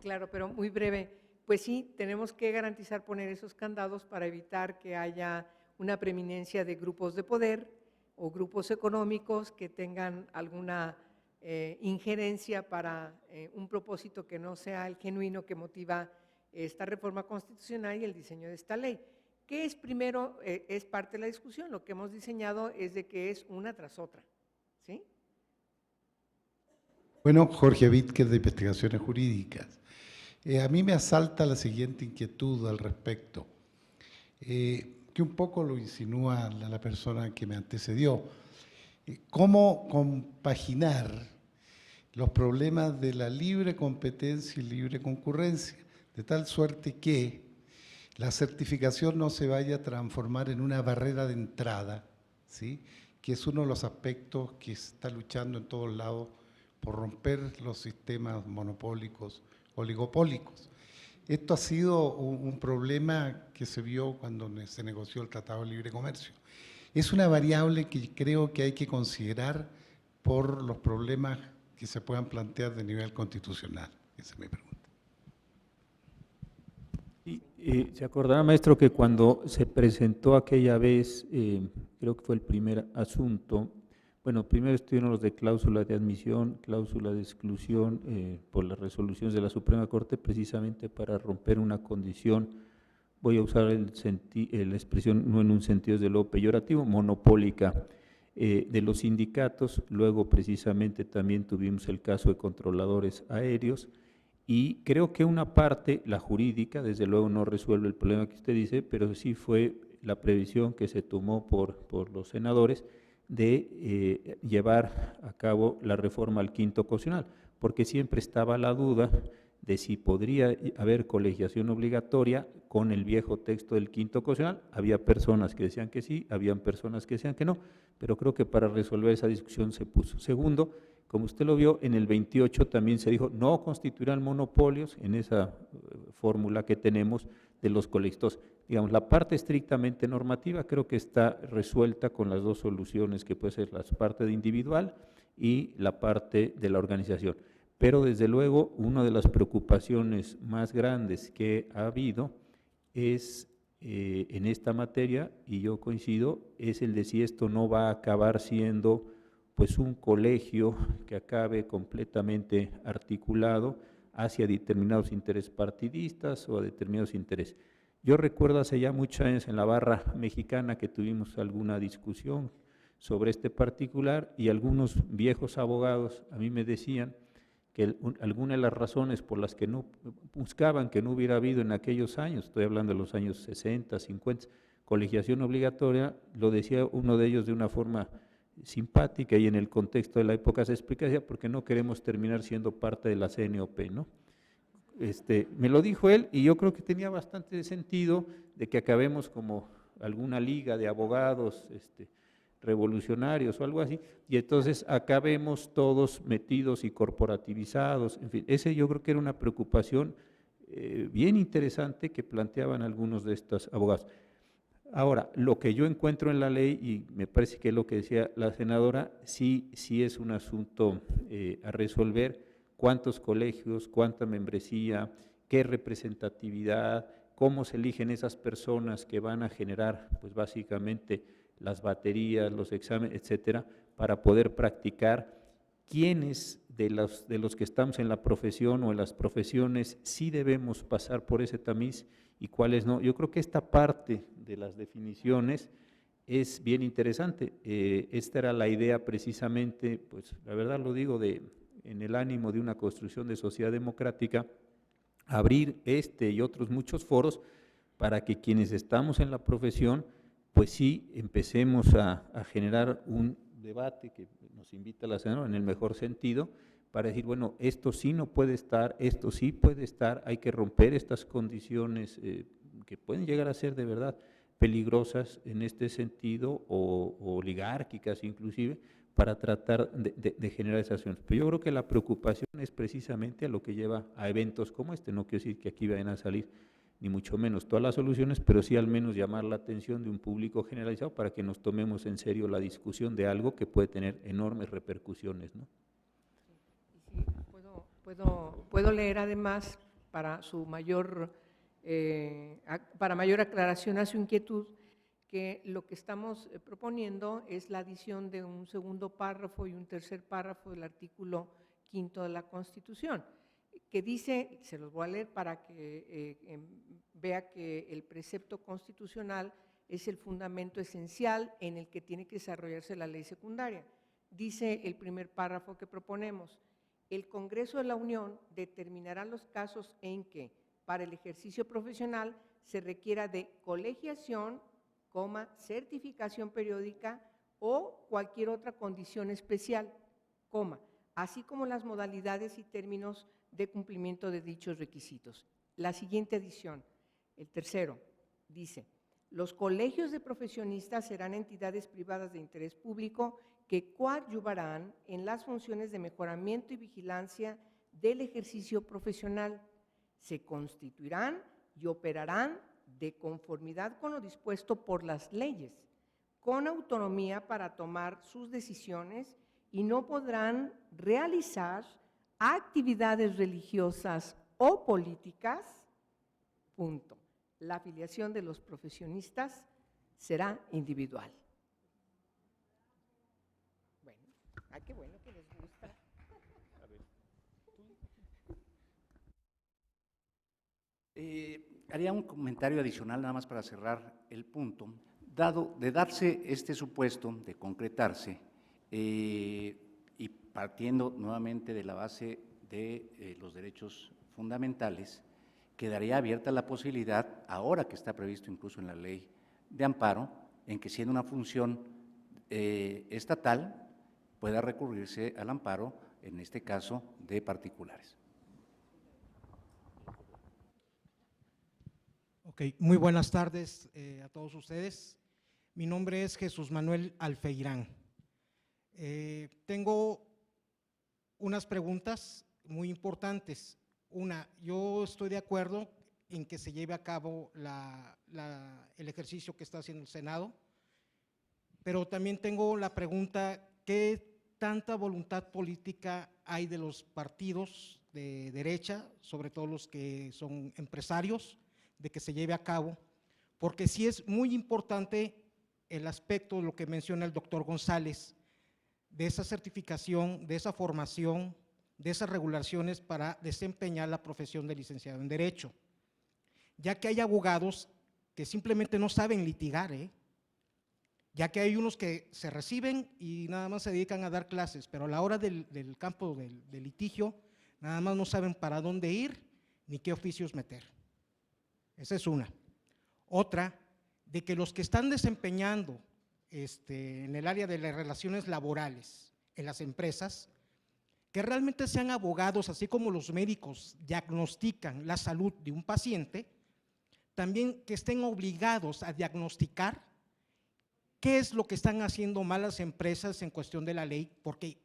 Claro, pero muy breve. Pues sí, tenemos que garantizar poner esos candados para evitar que haya una preeminencia de grupos de poder o grupos económicos que tengan alguna injerencia para un propósito que no sea el genuino que motiva esta reforma constitucional y el diseño de esta ley. ¿Qué es primero? Es parte de la discusión. Lo que hemos diseñado es de que es una tras otra, ¿sí? Bueno, Jorge Vítquez de Investigaciones Jurídicas. A mí me asalta la siguiente inquietud al respecto, que un poco lo insinúa la persona que me antecedió. ¿Cómo compaginar los problemas de la libre competencia y libre concurrencia? De tal suerte que la certificación no se vaya a transformar en una barrera de entrada, ¿sí? Que es uno de los aspectos que está luchando en todos lados por romper los sistemas monopólicos, oligopólicos. Esto ha sido un problema que se vio cuando se negoció el Tratado de Libre Comercio. Es una variable que creo que hay que considerar por los problemas que se puedan plantear de nivel constitucional. Esa es mi pregunta. Se acordará, maestro, que cuando se presentó aquella vez, creo que fue el primer asunto, bueno, primero estuvieron los de cláusula de admisión, cláusula de exclusión por las resoluciones de la Suprema Corte, precisamente para romper una condición, voy a usar la expresión no en un sentido desde luego peyorativo, monopólica de los sindicatos. Luego precisamente también tuvimos el caso de controladores aéreos y creo que una parte, la jurídica, desde luego no resuelve el problema que usted dice, pero sí fue la previsión que se tomó por los senadores de llevar a cabo la reforma al quinto constitucional, porque siempre estaba la duda de si podría haber colegiación obligatoria con el viejo texto del quinto constitucional. Había personas que decían que sí, habían personas que decían que no, pero creo que para resolver esa discusión se puso. Segundo, como usted lo vio, en el 28 también se dijo, no constituirán monopolios en esa fórmula que tenemos de los colegios. Digamos, la parte estrictamente normativa creo que está resuelta con las dos soluciones que puede ser la parte de individual y la parte de la organización. Pero desde luego, una de las preocupaciones más grandes que ha habido es en esta materia, y yo coincido, es el de si esto no va a acabar siendo pues un colegio que acabe completamente articulado hacia determinados intereses partidistas o a determinados intereses. Yo recuerdo hace ya muchos años en la barra mexicana que tuvimos alguna discusión sobre este particular y algunos viejos abogados a mí me decían que algunas de las razones por las que no buscaban que no hubiera habido en aquellos años, estoy hablando de los años 60, 50, colegiación obligatoria, lo decía uno de ellos de una forma simpática y en el contexto de la época se explica, porque no queremos terminar siendo parte de la CNOP, ¿no? Me lo dijo él y yo creo que tenía bastante sentido de que acabemos como alguna liga de abogados revolucionarios o algo así, y entonces acabemos todos metidos y corporativizados, en fin, ese yo creo que era una preocupación bien interesante que planteaban algunos de estos abogados. Ahora, lo que yo encuentro en la ley, y me parece que es lo que decía la senadora, sí es un asunto a resolver, cuántos colegios, cuánta membresía, qué representatividad, cómo se eligen esas personas que van a generar, pues básicamente, las baterías, los exámenes, etcétera, para poder practicar. ¿Quiénes de los que estamos en la profesión o en las profesiones sí debemos pasar por ese tamiz y cuáles no? Yo creo que esta parte de las definiciones es bien interesante. Esta era la idea precisamente, pues la verdad lo digo, en el ánimo de una construcción de sociedad democrática, abrir y otros muchos foros para que quienes estamos en la profesión, pues sí empecemos a generar un debate que nos invita la senadora en el mejor sentido, para decir, bueno, esto sí no puede estar, esto sí puede estar, hay que romper estas condiciones que pueden llegar a ser de verdad peligrosas en este sentido o oligárquicas inclusive, para tratar de generar esas acciones. Pero yo creo que la preocupación es precisamente a lo que lleva a eventos como este, no quiero decir que aquí vayan a salir ni mucho menos todas las soluciones, pero sí al menos llamar la atención de un público generalizado para que nos tomemos en serio la discusión de algo que puede tener enormes repercusiones, ¿no? Sí, puedo leer además para mayor aclaración a su inquietud, que lo que estamos proponiendo es la adición de un segundo párrafo y un tercer párrafo del artículo 5 de la Constitución, que dice, se los voy a leer para que vea que el precepto constitucional es el fundamento esencial en el que tiene que desarrollarse la ley secundaria. Dice el primer párrafo que proponemos: el Congreso de la Unión determinará los casos en que, para el ejercicio profesional, se requiera de colegiación, certificación periódica o cualquier otra condición especial, así como las modalidades y términos de cumplimiento de dichos requisitos. La siguiente adición, el tercero, dice: los colegios de profesionistas serán entidades privadas de interés público que coadyuvarán en las funciones de mejoramiento y vigilancia del ejercicio profesional. Se constituirán y operarán de conformidad con lo dispuesto por las leyes, con autonomía para tomar sus decisiones, y no podrán realizar actividades religiosas o políticas, punto. La afiliación de los profesionistas será individual. Bueno, qué bueno que les gusta. Haría un comentario adicional nada más para cerrar el punto. De darse este supuesto, de concretarse, y partiendo nuevamente de la base de los derechos fundamentales, quedaría abierta la posibilidad, ahora que está previsto incluso en la ley de amparo, en que siendo una función estatal, pueda recurrirse al amparo, en este caso, de particulares. Ok, muy buenas tardes a todos ustedes. Mi nombre es Jesús Manuel Alfeirán. Tengo unas preguntas muy importantes. Una, yo estoy de acuerdo en que se lleve a cabo el ejercicio que está haciendo el Senado, pero también tengo la pregunta, ¿qué tanta voluntad política hay de los partidos de derecha, sobre todo los que son empresarios, de que se lleve a cabo? Porque sí es muy importante el aspecto de lo que menciona el doctor González, de esa certificación, de esa formación, de esas regulaciones para desempeñar la profesión de licenciado en Derecho, ya que hay abogados que simplemente no saben litigar, ya que hay unos que se reciben y nada más se dedican a dar clases, pero a la hora del campo del litigio, nada más no saben para dónde ir ni qué oficios meter. Esa es una. Otra, de que los que están desempeñando en el área de las relaciones laborales en las empresas, que realmente sean abogados, así como los médicos diagnostican la salud de un paciente, también que estén obligados a diagnosticar qué es lo que están haciendo mal las empresas en cuestión de la ley, porque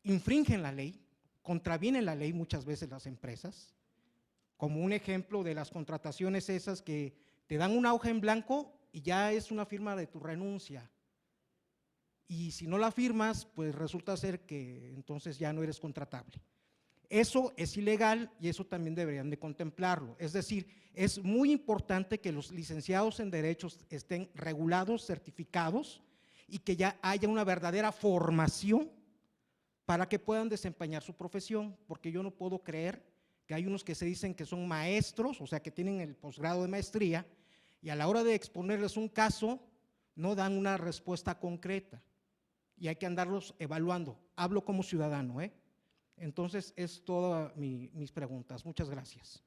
infringen la ley, contravienen la ley muchas veces las empresas, como un ejemplo de las contrataciones esas que te dan una hoja en blanco y ya es una firma de tu renuncia. Y si no la firmas, pues resulta ser que entonces ya no eres contratable. Eso es ilegal y eso también deberían de contemplarlo. Es decir, es muy importante que los licenciados en Derechos estén regulados, certificados y que ya haya una verdadera formación para que puedan desempeñar su profesión, porque yo no puedo creer que hay unos que se dicen que son maestros, o sea, que tienen el posgrado de maestría, y a la hora de exponerles un caso, no dan una respuesta concreta, y hay que andarlos evaluando. Hablo como ciudadano, Entonces, es todas mis preguntas. Muchas gracias.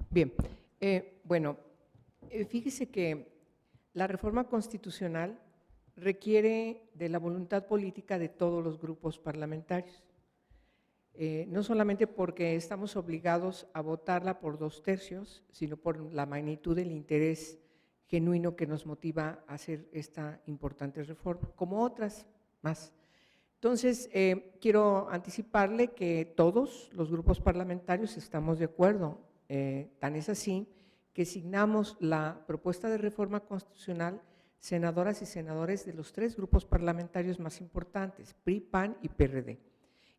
Bien, bueno, fíjese que la reforma constitucional requiere de la voluntad política de todos los grupos parlamentarios, no solamente porque estamos obligados a votarla por 2/3, sino por la magnitud del interés genuino que nos motiva a hacer esta importante reforma, como otras más. Entonces, quiero anticiparle que todos los grupos parlamentarios estamos de acuerdo, tan es así que signamos la propuesta de reforma constitucional senadoras y senadores de los 3 grupos parlamentarios más importantes, PRI, PAN y PRD.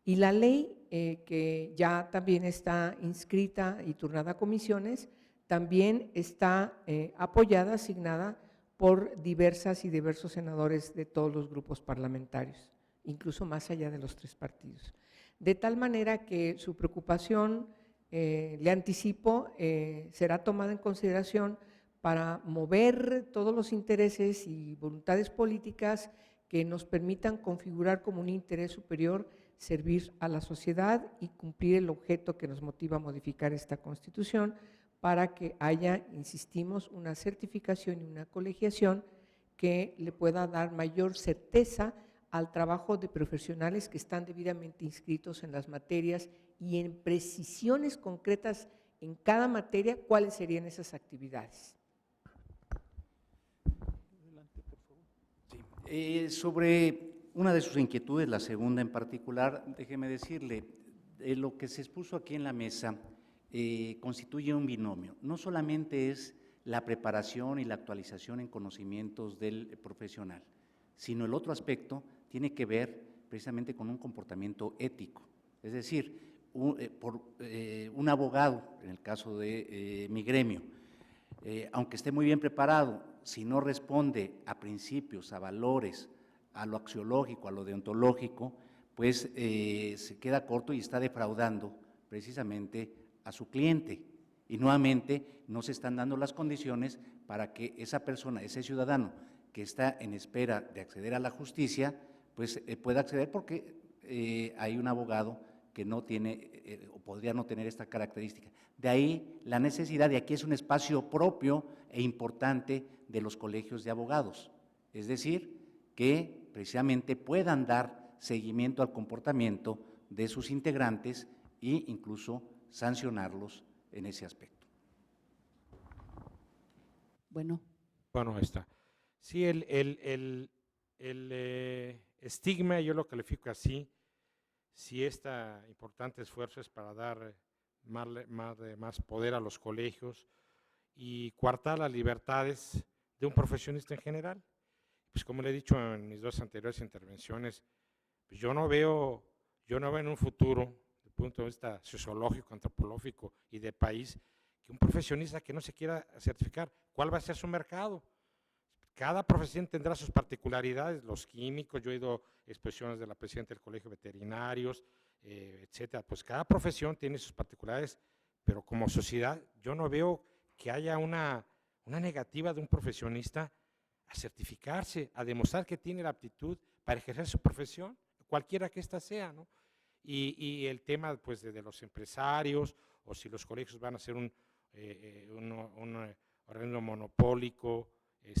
Y la ley que ya también está inscrita y turnada a comisiones, también está apoyada, asignada por diversas y diversos senadores de todos los grupos parlamentarios, incluso más allá de los 3 partidos. De tal manera que su preocupación, le anticipo, será tomada en consideración para mover todos los intereses y voluntades políticas que nos permitan configurar como un interés superior servir a la sociedad y cumplir el objeto que nos motiva a modificar esta Constitución para que haya, insistimos, una certificación y una colegiación que le pueda dar mayor certeza al trabajo de profesionales que están debidamente inscritos en las materias y en precisiones concretas en cada materia, cuáles serían esas actividades. Sobre una de sus inquietudes, la segunda en particular, déjeme decirle, lo que se expuso aquí en la mesa constituye un binomio. No solamente es la preparación y la actualización en conocimientos del profesional, sino el otro aspecto tiene que ver precisamente con un comportamiento ético. Es decir, un abogado, en el caso de mi gremio, aunque esté muy bien preparado, si no responde a principios, a valores, a lo axiológico, a lo deontológico, pues se queda corto y está defraudando precisamente a su cliente. Y nuevamente no se están dando las condiciones para que esa persona, ese ciudadano que está en espera de acceder a la justicia, pues pueda acceder porque hay un abogado que no tiene o podría no tener esta característica. De ahí la necesidad de aquí es un espacio propio e importante de los colegios de abogados, es decir, que precisamente puedan dar seguimiento al comportamiento de sus integrantes e incluso sancionarlos en ese aspecto. Bueno, Bueno, ahí está. Sí, estigma, yo lo califico así, si este importante esfuerzo es para dar más poder a los colegios y coartar las libertades de un profesionista en general. Pues como le he dicho en mis dos anteriores intervenciones, pues yo no veo en un futuro, desde el punto de vista sociológico, antropológico y de país, que un profesionista que no se quiera certificar, ¿cuál va a ser su mercado? Cada profesión tendrá sus particularidades, los químicos, yo he oído expresiones de la presidenta del Colegio de Veterinarios, etcétera. Pues cada profesión tiene sus particularidades, pero como sociedad yo no veo que haya una negativa de un profesionista a certificarse, a demostrar que tiene la aptitud para ejercer su profesión, cualquiera que ésta sea, ¿no? Y el tema pues, de los empresarios, o si los colegios van a ser un organismo monopólico,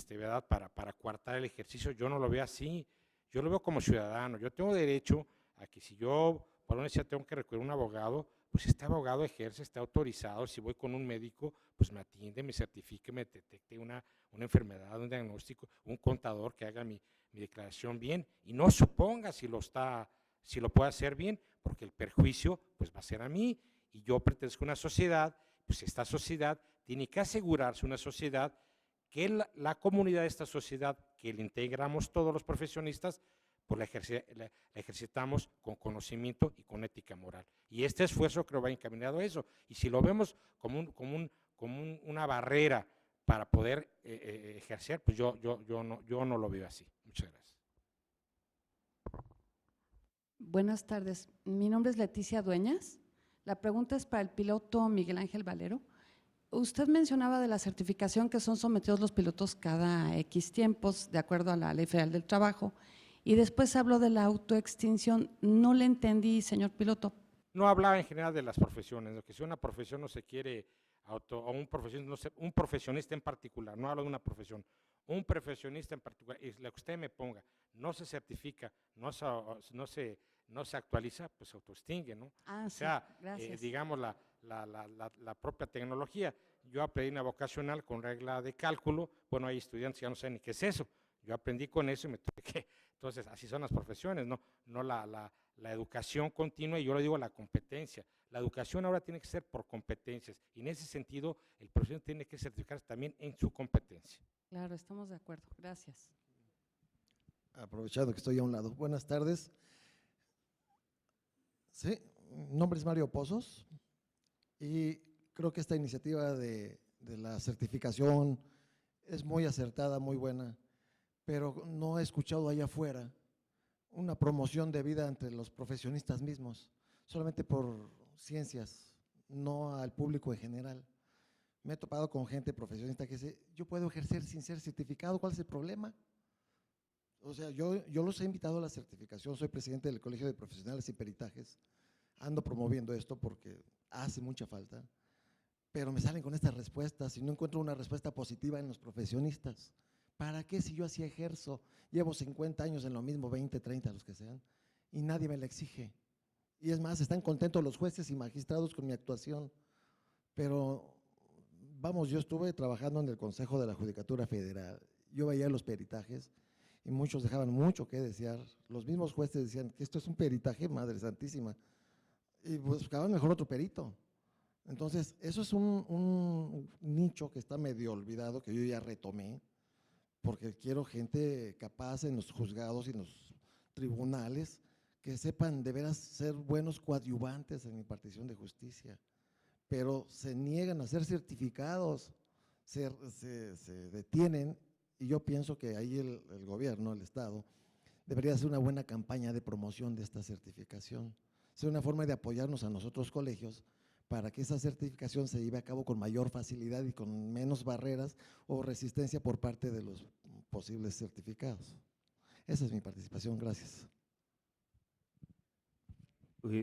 ¿verdad? Para coartar el ejercicio, yo no lo veo así, yo lo veo como ciudadano, yo tengo derecho a que si yo por una necesidad tengo que recurrir a un abogado, pues este abogado ejerce, está autorizado, si voy con un médico, pues me atiende, me certifique, me detecte una enfermedad, un diagnóstico, un contador que haga mi declaración bien, y no suponga si lo puede hacer bien, porque el perjuicio pues va a ser a mí, y yo pertenezco a una sociedad, pues esta sociedad tiene que asegurarse, una sociedad, que la comunidad de esta sociedad, que le integramos todos los profesionistas, pues la ejercitamos con conocimiento y con ética moral. Y este esfuerzo creo va encaminado a eso. Y si lo vemos como una barrera para poder ejercer, pues yo no lo veo así. Muchas gracias. buenas tardes. Mi nombre es Leticia Dueñas. La pregunta es para el piloto Miguel Ángel Valero. Usted mencionaba de la certificación que son sometidos los pilotos cada X tiempos, de acuerdo a la Ley Federal del Trabajo, y después habló de la autoextinción. No le entendí, señor piloto. No hablaba en general de las profesiones, ¿no? Que si una profesión no se quiere o un profesionista en particular, no hablo de una profesión, un profesionista en particular, es lo que usted me ponga, no se certifica, no se actualiza, pues se autoextingue, ¿no? Ah, O sí, sea, gracias. digamos la propia tecnología. Yo aprendí una vocacional con regla de cálculo, bueno, hay estudiantes que ya no saben ni qué es eso, yo aprendí con eso y me tuve que, entonces así son las profesiones, no la educación continua, y yo le digo la competencia. La educación ahora tiene que ser por competencias, y en ese sentido el profesor tiene que certificarse también en su competencia. Claro, estamos de acuerdo. Gracias. Aprovechando que estoy a un lado. Buenas tardes. Sí, mi nombre es Mario Pozos y creo que esta iniciativa de la certificación es muy acertada, muy buena, pero no he escuchado allá afuera una promoción de vida entre los profesionistas mismos, solamente por ciencias, no al público en general. Me he topado con gente profesionista que dice, yo puedo ejercer sin ser certificado, ¿cuál es el problema? O sea, yo los he invitado a la certificación, soy presidente del Colegio de Profesionales y Peritajes, ando promoviendo esto porque hace mucha falta, pero me salen con estas respuestas y no encuentro una respuesta positiva en los profesionistas. ¿Para qué si yo así ejerzo? Llevo 50 años en lo mismo, 20, 30, los que sean, y nadie me la exige. Y es más, están contentos los jueces y magistrados con mi actuación, pero vamos, yo estuve trabajando en el Consejo de la Judicatura Federal, yo veía los peritajes y muchos dejaban mucho que desear. Los mismos jueces decían que esto es un peritaje, Madre Santísima, y buscaban mejor otro perito. Entonces, eso es un nicho que está medio olvidado, que yo ya retomé, porque quiero gente capaz en los juzgados y en los tribunales que sepan de veras ser buenos coadyuvantes en la impartición de justicia, pero se niegan a ser certificados, se detienen. Y yo pienso que ahí el gobierno, el Estado, debería hacer una buena campaña de promoción de esta certificación. Ser una forma de apoyarnos a nosotros colegios para que esa certificación se lleve a cabo con mayor facilidad y con menos barreras o resistencia por parte de los posibles certificados. Esa es mi participación, gracias.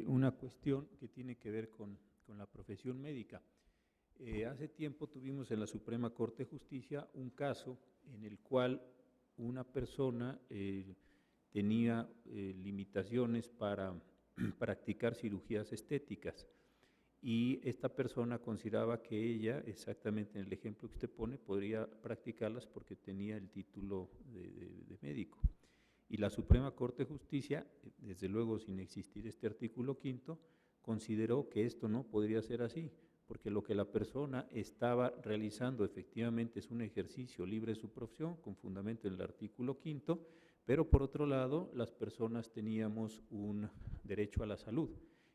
Una cuestión que tiene que ver con la profesión médica. Hace tiempo tuvimos en la Suprema Corte de Justicia un caso en el cual una persona tenía limitaciones para practicar cirugías estéticas y esta persona consideraba que ella, exactamente en el ejemplo que usted pone, podría practicarlas porque tenía el título de médico. Y la Suprema Corte de Justicia, desde luego sin existir este artículo 5º, consideró que esto no podría ser así, porque lo que la persona estaba realizando efectivamente es un ejercicio libre de su profesión, con fundamento en el artículo 5º, pero por otro lado, las personas teníamos un derecho a la salud.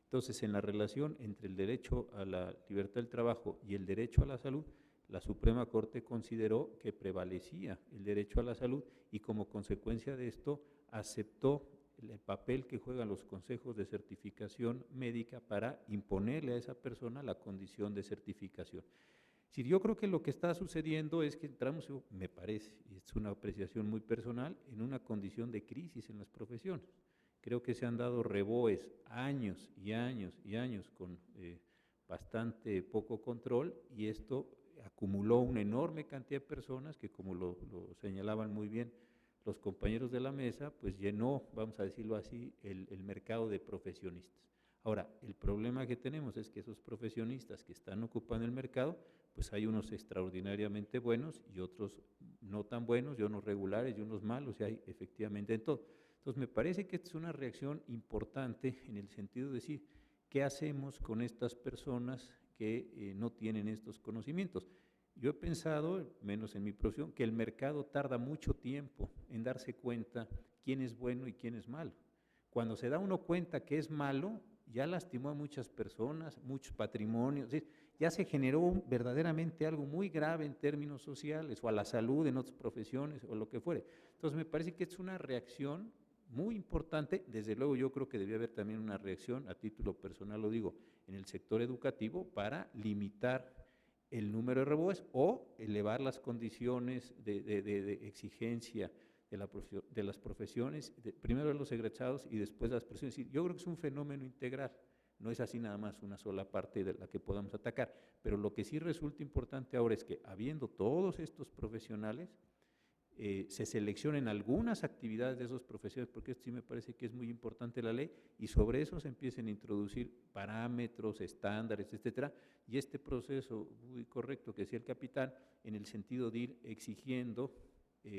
Entonces, en la relación entre el derecho a la libertad del trabajo y el derecho a la salud, la Suprema Corte consideró que prevalecía el derecho a la salud y como consecuencia de esto aceptó el papel que juegan los consejos de certificación médica para imponerle a esa persona la condición de certificación. Sí, yo creo que lo que está sucediendo es que entramos, me parece, y es una apreciación muy personal, en una condición de crisis en las profesiones. Creo que se han dado reboes años y años y años con bastante poco control y esto acumuló una enorme cantidad de personas que, como lo señalaban muy bien los compañeros de la mesa, pues llenó, vamos a decirlo así, el mercado de profesionistas. Ahora, el problema que tenemos es que esos profesionistas que están ocupando el mercado, pues hay unos extraordinariamente buenos y otros no tan buenos, y unos regulares y unos malos, y hay efectivamente en todo. Entonces, me parece que esta es una reacción importante en el sentido de decir, ¿qué hacemos con estas personas que no tienen estos conocimientos? Yo he pensado, menos en mi profesión, que el mercado tarda mucho tiempo en darse cuenta quién es bueno y quién es malo. Cuando se da uno cuenta que es malo, ya lastimó a muchas personas, muchos patrimonios, ya se generó verdaderamente algo muy grave en términos sociales o a la salud en otras profesiones o lo que fuere. Entonces me parece que es una reacción muy importante. Desde luego yo creo que debía haber también una reacción, a título personal lo digo, en el sector educativo para limitar el número de reboes o elevar las condiciones de exigencia de las profesiones, primero de los egresados y después de las profesiones. Yo creo que es un fenómeno integral, no es así nada más una sola parte de la que podamos atacar, pero lo que sí resulta importante ahora es que habiendo todos estos profesionales, se seleccionen algunas actividades de esos profesionales, porque esto sí me parece que es muy importante la ley, y sobre eso se empiecen a introducir parámetros, estándares, etcétera, y este proceso muy correcto que decía el capitán, en el sentido de ir exigiendo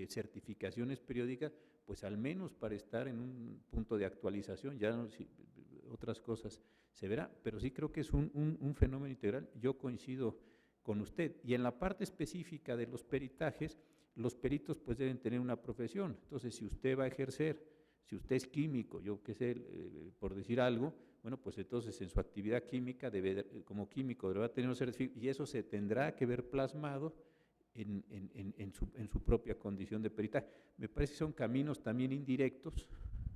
certificaciones periódicas, pues al menos para estar en un punto de actualización, ya no, si, otras cosas se verá, pero sí creo que es un fenómeno integral. Yo coincido con usted, y en la parte específica de los peritajes, los peritos pues deben tener una profesión. Entonces, si usted va a ejercer, si usted es químico, yo qué sé, por decir algo, bueno, pues entonces en su actividad química, como químico, deberá tener un certificado, y eso se tendrá que ver plasmado en su propia condición de peritaje. Me parece que son caminos también indirectos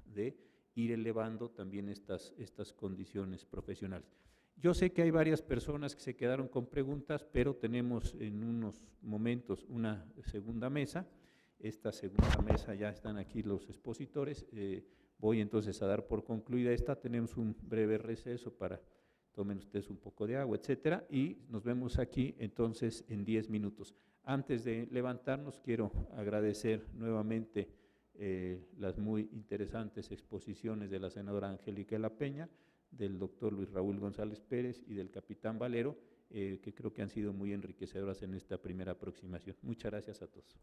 de ir elevando también estas condiciones profesionales. Yo sé que hay varias personas que se quedaron con preguntas, pero tenemos en unos momentos una segunda mesa. Esta segunda mesa ya están aquí los expositores. Voy entonces a dar por concluida esta. Tenemos un breve receso para tomen ustedes un poco de agua, etcétera, y nos vemos aquí entonces en 10 minutos. Antes de levantarnos, quiero agradecer nuevamente las muy interesantes exposiciones de la senadora Angélica de la Peña, del doctor Luis Raúl González Pérez y del capitán Valero, que creo que han sido muy enriquecedoras en esta primera aproximación. Muchas gracias a todos.